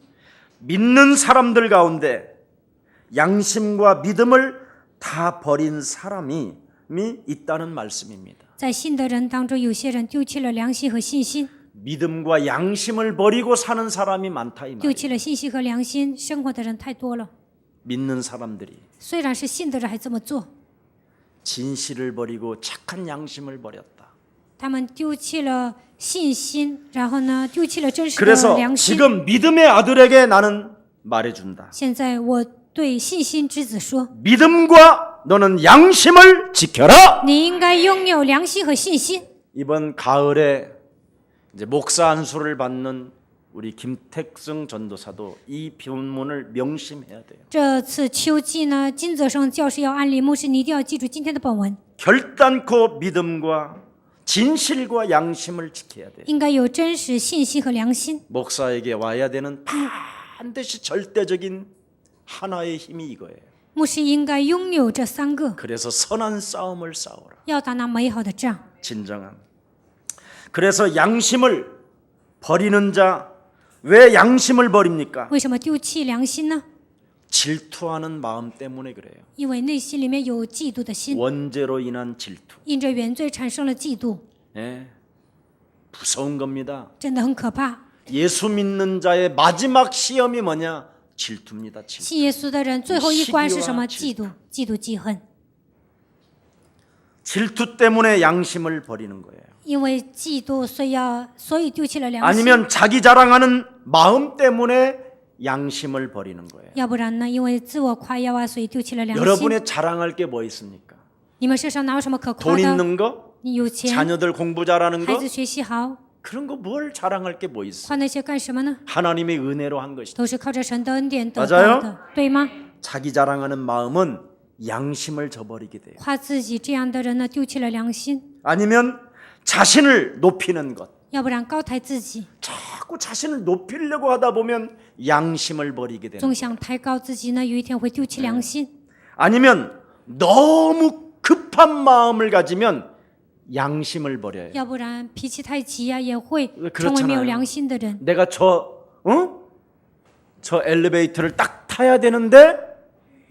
믿는 사람들 가운데 양심과 믿음을 다 버린 사람이 있다는 말씀입니다. 在信的人当中，有些人丢弃了良心和信心， 믿음과 양심을 버리고 사는 사람이 많다 이 丢 말이에요. 弃了信心和良心，生活的人太多了。 믿는 사람들이 虽然是信的人还这么做， 진실을 버리고 착한 양심을 버렸다. 他们丢弃了信心，然后呢，丢弃了真实的 그래서 良心。 지금 믿음의 아들에게 나는 말해준다. 现在我对信心之子说， 믿음과 너는 양심을 지켜라. 你应该拥有良心和信心。 이번 가을에 이제 목사 안수를 받는 우리 김택승 전도사도 이 본문을 명심해야 돼요. 这次秋季呢，金泽生教师要安利牧师，你一定要记住今天的本文， 결단코 믿음과 진실과 양심을 지켜야 돼요. 应该有真实信心和良心。 목사에게 와야 되는 반드시 절대적인 하나의 힘이 이거예요. 牧师应该拥有这3个， 그래서 선한 싸움을 싸우라. 要打那美好的仗。 진정한. 그래서 양심을 버리는 자, 왜 양심을 버립니까? 为什么丢弃良心呢？ 질투하는 마음 때문에 그래요. 因为内心里面有嫉妒的心， 원죄로 인한 질투. 因着原罪产生了嫉妒， 예, 무서운 겁니다. 真的很可怕。 예수 믿는 자의 마지막 시험이 뭐냐? 질투입니다. 질투. 信耶稣的人最后一关是什么？ 시기와 嫉妒，嫉妒记恨。 질투 때문에 양심을 버리는 거예요. 因为嫉妒，所以丢弃了良心。 아니면 자기 자랑하는 마음 때문에 양심을 버리는 거예요. 要不然呢？因为自我夸耀啊，所以丢弃了良心。 여러분의 자랑할 게 뭐 있습니까? 你们身上哪有什么可夸 돈 的？ 있는 거? 你有钱， 자녀들 공부 잘하는 孩 거? 子学习好， 그런 거 뭘 자랑할 게 뭐 있어? 夸那些干什么呢？ 하나님의 은혜로 한 것이다. 都是靠着神的恩典得 맞아요 到的，对吗？ 자기 자랑하는 마음은 양심을 저버리게 돼요. 夸自己这样的人呢，丢弃了良心； 아니면 자신을 높이는 것. 要不然高抬自己， 자꾸 자신을 높이려고 하다 보면 양심을 버리게 되는 总 거예요. 想抬高自己呢，有一天会丢弃良心； 아니면 너무 급한 마음을 가지면 양심을 버려요. 要不然脾气太急呀、也会 그렇잖아요 成为没有良心的人。 내가 저 엘리베이터를 딱 타야 되는데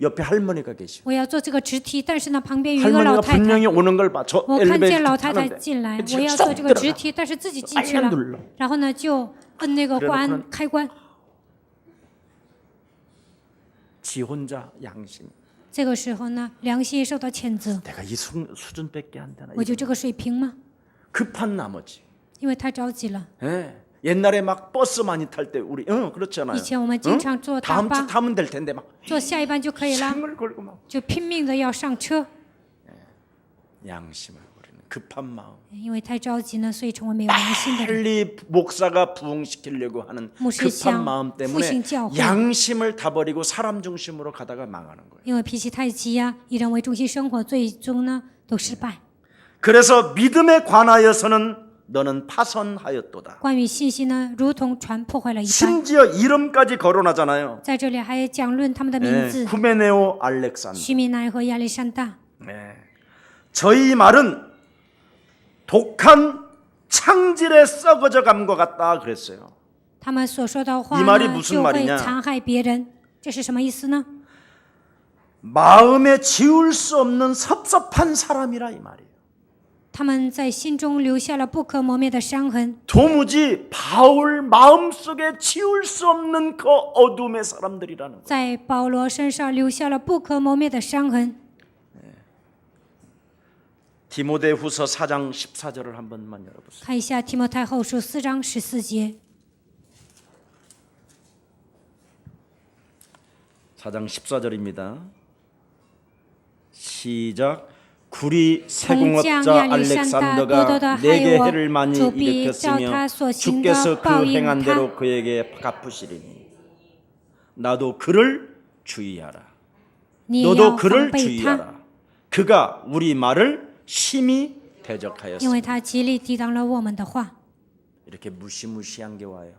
옆에 할머니가 계시고 我要做这个直梯，但是呢，旁边有一个老 할머니가 太太， 분명히 오는 걸 봐. 저 我看见 엘리베이터 老太太 타는데 进来， 지금 我要做 쏙 这个直 들어가. 梯，但是自己进去 빨간 了， 눌러. 然后呢就摁那个 그래놓고는 开关， 지 혼자 양심. 这个时候呢，良心受到谴责。 내가 이 수준밖에 안 되나? 我就这个水平吗？ 급한 나머지. 因为太着急了。 예. 옛날에 막 버스 많이 탈 때 우리 그렇잖아요. 以前我们经常坐大 다음 巴 주 ， 타면 될 텐데 막 坐下一班就可以了， 힘을 걸고 막 就拼命的要上车， 양심을 버리는 급한 마음. 因为太着急呢，所以成为没有良心的人。 빨리 목사가 부흥시키려고 하는 목사 급한 시험, 마음 때문에复兴教会. 양심을 다 버리고 사람 중심으로 가다가 망하는 거예요. 因为脾气太急呀、以人为中心生活，最终呢都失败。 그래서 믿음에 관하여서는 너는 파선하였도다. 关于信息呢，如同船破坏了一般。 심지어 이름까지 거론하잖아요. 在这里还讲论他们的名字， 후메네오 알렉산더. 徐米奈和亚历山大。 네. 저희 말은 독한 창질에 썩어져 감과 같다 그랬어요. 他们所说的话 이 말이 呢， 무슨 就会 말이냐 残害别人，这是什么意思呢？ 마음에 지울 수 없는 섭섭한 사람이라 이 말이에요. 他们在心中留下了不可磨灭的伤痕， 도무지 바울 마음속에 지울 수 없는 그 어둠의 사람들이라는 거예요. 在保罗身上留下了不可磨灭的伤痕。 디모데후서 4장 14절을 한 번만 열어보세요. 看一下提摩太后书4章14节， 4장 14절입니다. 시작. 구리 세공업자 알렉산더가 내게 해를 많이 일으켰으며 주께서 그 행한 대로 그에게 갚으시리니 나도 그를 주의하라. 你 너도 要防 그를 备他， 주의하라. 그가 우리 말을 심히 因 대적하였습니다. 为他极力抵挡了我们的话。 이렇게 무시무시한 게 와요.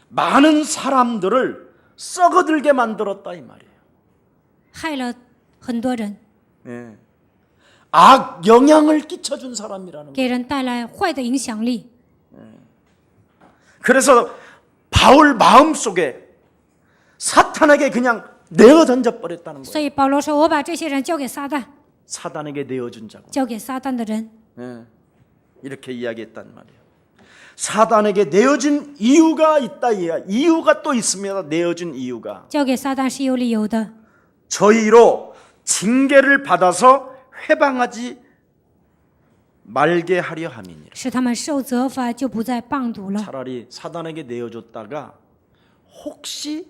많은 사람들을 썩어들게 만들었다 이 말이에요. 害了很多人， 예. 악 영향을 끼쳐준 사람이라는 거예요. 给人带来坏的影响力。 그래서 바울 마음속에 사탄에게 그냥 내어 던져버렸다는 所 거예요. 以保罗说：“我把这些人交给撒旦， 사단에게 내어준 자고. 交给撒旦的人。 예. 이렇게 이야기했단 말이에요. 사단에게 내어준 이유가 있다. 이유가 또 있습니다. 내어준 이유가. 交给撒旦是有理由的， 저희로 징계를 받아서 회방하지 말게 하려 함이니라. 使他们受责罚，就不再谤读了。 차라리 사단에게 내어줬다가 혹시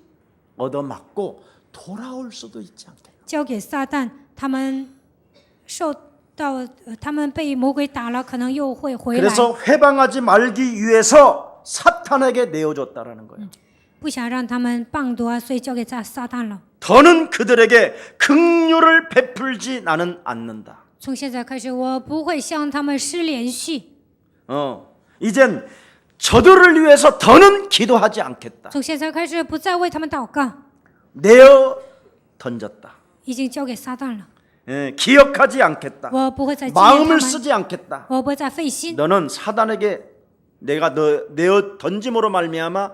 얻어맞고 돌아올 수도 있지 않겠냐. 交给撒旦，他们受到他们被魔鬼打了，可能又会回来。 그래서 회방하지 말기 위해서 사탄에게 내어줬다라는 거예요. 不想让他们谤读啊，所以交给撒旦了。 더는 그들에게 긍휼을 베풀지 나는 않는다. 从现在开始，我不会向他们施连续。 이젠 저들을 위해서 더는 기도하지 않겠다. 从现在开始不再为他们祷告， 내어 던졌다. 已经交给撒旦了。 기억하지 않겠다. 我不会再纪念他 마음을 们， 쓰지 않겠다. 我不会再费心。 너는 사단에게 내가 너 내어 던짐으로 말미암아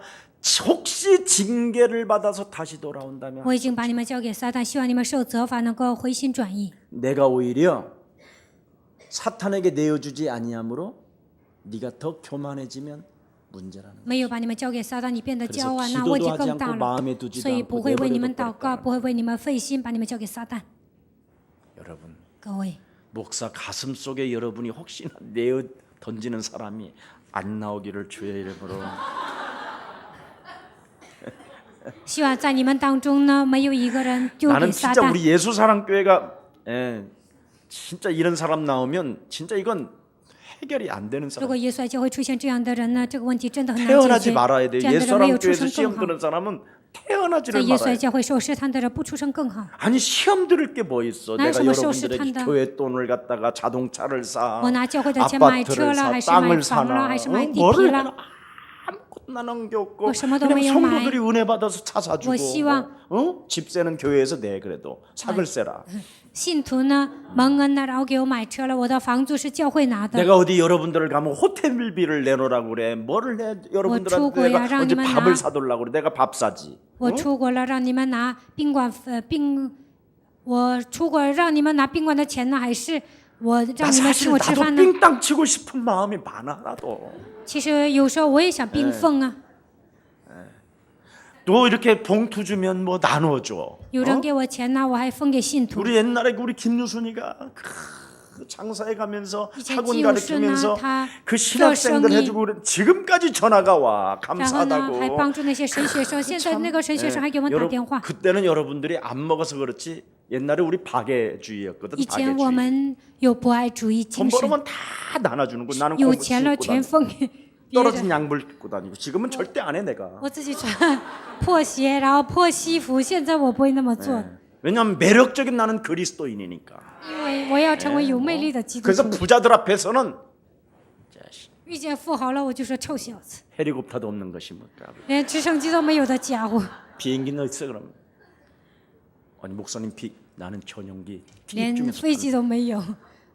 혹시 징계를 받아서 다시 돌아온다면 我已经把你们交给撒旦，希望你们受责罚，能够回心转意。 내가 오히려 사탄에게 내어주지 아니함으로 네가 더 교만해지면 문제라는 거야. 没有把你们交给撒旦，你变得骄傲， 그래서 那问题 기도도 更 하지 大 않고 了。 마음에 두지도 所以 않고 不会为你们 내버려둬 祷告， 버릴까. 不会为你们费心，把你们交给撒旦。 여러분 各位， 목사 가슴 속에 여러분이 혹시나 내어 던지는 사람이 안 나오기를 주의 이름으로 希望在你们当中呢，没有一个人丢 나는 给撒 진짜 旦。 우리 예수사랑교회가 진짜 이런 사람 나오면 진짜 이건 해결이 안 되는 如 사람. 果耶稣爱教会出现这样的人呢，这个问题真的很难解 태어나지 决。 말아야 돼. 这样的人没有出 예수사랑교회에서 生 시험 更好。 드는 사람은 在 태어나지를 耶稣爱 말아야 돼. 教会受试探的人不出生更好。 아니 시험 들을 게 뭐 있어? 나는 내가 정말 여러분들에게 시험을 교회 돈을 갖다가 자동차를 사, 我拿教会的钱买车 아파트를 了， 사, 还是买 땅을 房了， 사나, 还是买地皮 뭐를 了 하나 아무것도 나는 게 없고 뭐什么都 그냥 没有买。 성도들이 은혜 받아서 차 사주고 我希望 집세는 교회에서 내 그래도 사글세라. 信徒呢蒙恩呢，然后给我买车了，我的房租是教会拿的。 내가 어디 여러분들을 가면 호텔비를 내놓으라고 그래. 뭐를 내? 여러분들한테出国呀， 내가 让 언제 你们 밥을 拿。 사달라고 그래. 내가 밥 사지. 我出国了，让你们拿宾馆我出国让你们拿宾馆的钱呢，还是我 나 让你们请 사실 我吃 나도 饭呢？ 삥땅 치고 싶은 마음이 많아 나도. 其实有时候我也想冰封啊， 또 이렇게 봉투 주면 뭐 나눠줘. 有人给我钱呢，我还分给信徒。 우리 옛날에 우리 김유순이가 장사에 가면서 이제 학원 지우순아, 가르치면서 다 그 신학생들 저 해주고 그래. 지금까지 전화가 와 然后呢， 감사하다고. 还帮助那些神学生。现在那个神学生还给我打电话。 그때는 여러분들이 안 먹어서 그렇지 옛날에 우리 박애주의였거든. 以前 박애주의. 我们有博爱主义 돈 精神， 벌으면 다 나눠주는 거. 나는 有 공부 钱了 입고 全 다니고. 分给别 떨어진 人。 양복 입고 다니고. 지금은 절대 안 해 내가. 我自己穿破鞋，然后破西服。现在我不会那么做， 왜냐하면 매력적인 나는 그리스도인이니까. 因为我要成为有魅力的基督 그래서 徒。 부자들 앞에서는 遇见富豪了，我就说臭小子， 헬리콥터도 없는 것이 뭘까? 连直升机都没有的家伙， 비행기는 있어 그럼? 아니 목사님 나는 전용기 连 중에서 飞机都没有。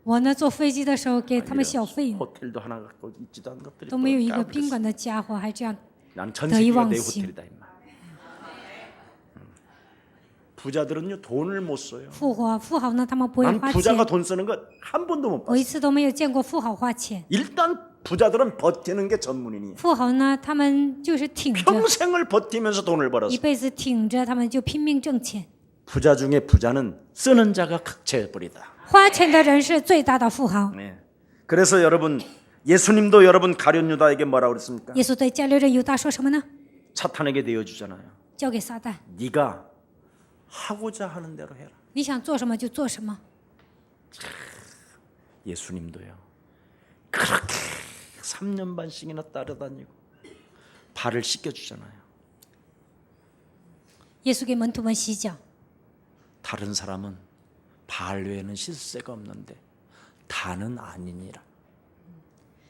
我呢，坐飞机的时候给他们小费， 호텔도 하나 갖고 있지도 않은 것들이 都没有一 또 个 까불었어. 宾馆的家伙，还这样。 난 전 더 세계가 내 이왕심. 호텔이다 임마. 부자들은요 돈을 못 써요. 富豪呢，他们不会 난 花 부자가 钱。 돈 쓰는 거 한 번도 못 我一 봤어. 次都没有见过富豪花钱。 일단 부자들은 버티는 게 전문이니 富豪呢，他们就是挺着， 평생을 버티면서 돈을 벌었어. 一辈子挺着，他们就拼命挣钱。 부자 중에 부자는 쓰는 자가 극체해버리다. 花钱的人是最大的富豪。 네. 그래서 여러분 예수님도 여러분 가룟 유다에게 뭐라고 그랬습니까? 耶稣对加略人犹大说什么呢？ 사탄에게 내어주잖아요. 交给撒旦， 네가 하고자 하는 대로 해라. 你想做什么就做什么。 예수님도요. 그렇게 3년 반씩이나 따라다니고 발을 씻겨주잖아요. 耶稣给门徒们洗脚， 다른 사람은 발 외에는 실세가 없는데 다는 아니니라.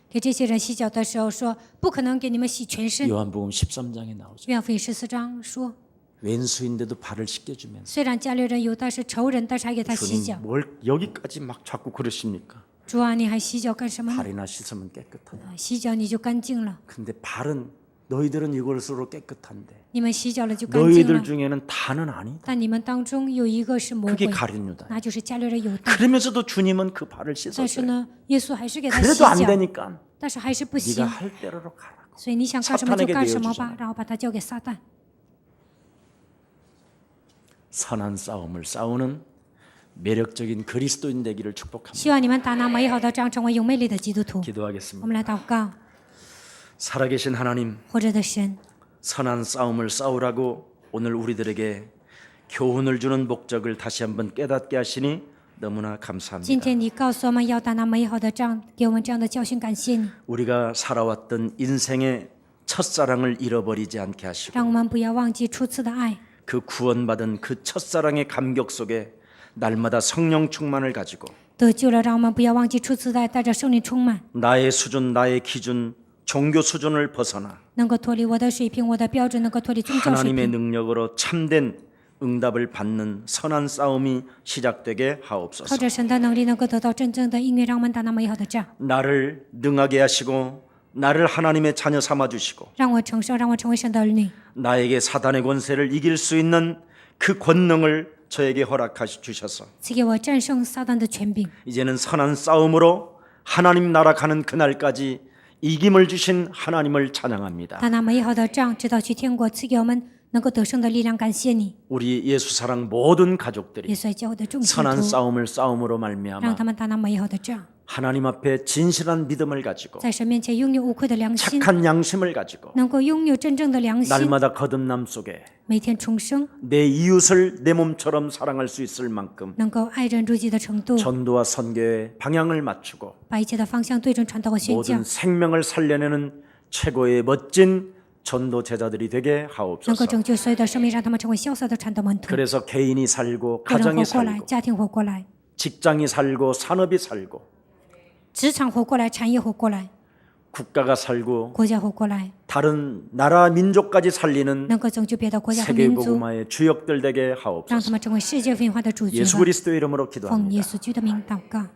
给这些人洗脚的时候说，不可能给你们洗全身。 요한복음 13장에 나오죠. 约翰福音14章说， 왼수인데도 발을 씻겨주면서 虽然加略人犹大是仇人，但是还给他洗 주님 脚。 뭘 여기까지 막 자꾸 그러십니까? 主啊，你还洗脚干什么呢？ 발이나 씻으면 깨끗하다. 洗脚你就干净了， 근데 발은 너희들은 이것으로 깨끗한데 你们洗脚了就干净 너희들 了。 중에는 다는 아니다. 但你们当中有一个是魔 그게 鬼， 가룟 유다. 那就是加略人犹大。 그러면서도 주님은 그 발을 但是 씻었어요. 呢，耶稣还是给他洗 그래도 안 脚， 되니까 但是还是不 네가 行。 할 대로로 가라고. 所以你想干什么就干什么 사탄에게 吧，然后把它交给撒旦。 선한 싸움을 싸우는 매력적인 그리스도인 되기를 축복합니다. 希望你们打那美好的仗，成为有魅力的基督徒。我 기도하겠습니다. 们来祷告， 살아계신 하나님, 活着的神， 선한 싸움을 싸우라고 오늘 우리들에게 교훈을 주는 목적을 다시 한번 깨닫게 하시니 너무나 今 감사합니다. 天你告诉我们要打那美好的仗，给我们这样的教训，感谢你， 우리가 살아왔던 인생의 첫사랑을 잃어버리지 않게 하시고 让我们不要忘记初次的爱， 그 구원받은 그 첫사랑의 감격 속에 날마다 성령 충만을 가지고 得救了，让我们不要忘记初次的爱，带着圣灵充满。 나의 수준, 나의 기준, 종교 수준을 벗어나 能够脱离我的水平、我的标准，能够脱离宗教水 하나님의 平， 능력으로 참된 응답을 받는 선한 싸움이 시작되게 靠 하옵소서. 着神的能力，能够得到真正的应允，让我们打那美好的仗， 나를 능하게 하시고 나를 하나님의 자녀 삼아 주시고 让我承受，让我成为神的儿女， 나에게 사단의 권세를 이길 수 있는 그 권능을 저에게 허락하시 주셔서 赐给我战胜撒旦的权柄。 이제는 선한 싸움으로 하나님 나라 가는 그날까지 이김을 주신 하나님을 찬양합니다. 打那美好的仗，直到去天国，赐给我们能够得胜的力量。感谢你， 우리 예수 사랑 모든 가족들이 耶稣教会的众信 선한 徒， 싸움을 싸움으로 让 말미암아 他们打那美好的仗， 하나님 앞에 진실한 믿음을 가지고 在神面前拥有无愧的良心， 착한 양심을 가지고 能够拥有真正的良心， 날마다 거듭남 속에 每天重生， 내 이웃을 내 몸처럼 사랑할 수 있을 만큼 能够爱人如己的程度， 전도와 선교의 방향을 맞추고 把一切的方向对准传道和宣教 모든 ， 생명을 살려내는 최고의 멋진 전도 제자들이 되게 能够 하옵소서. 拯救所有的生命，让他们成为潇洒的传道门徒。 그래서 개인이 살고 个人 가정이 活过来， 살고 家庭活过来， 직장이 살고 산업이 살고 职场活过来，产业活过来， 국가가 살고 国家活过来， 다른 나라 민족까지 살리는 能够拯救别的国家和 세계 民族， 복음화의 주역들 되게 让他 하옵소서. 们成为世界文化的主角 예수 吧。 그리스도 이름으로 奉 기도합니다. 耶稣基督的名祷告。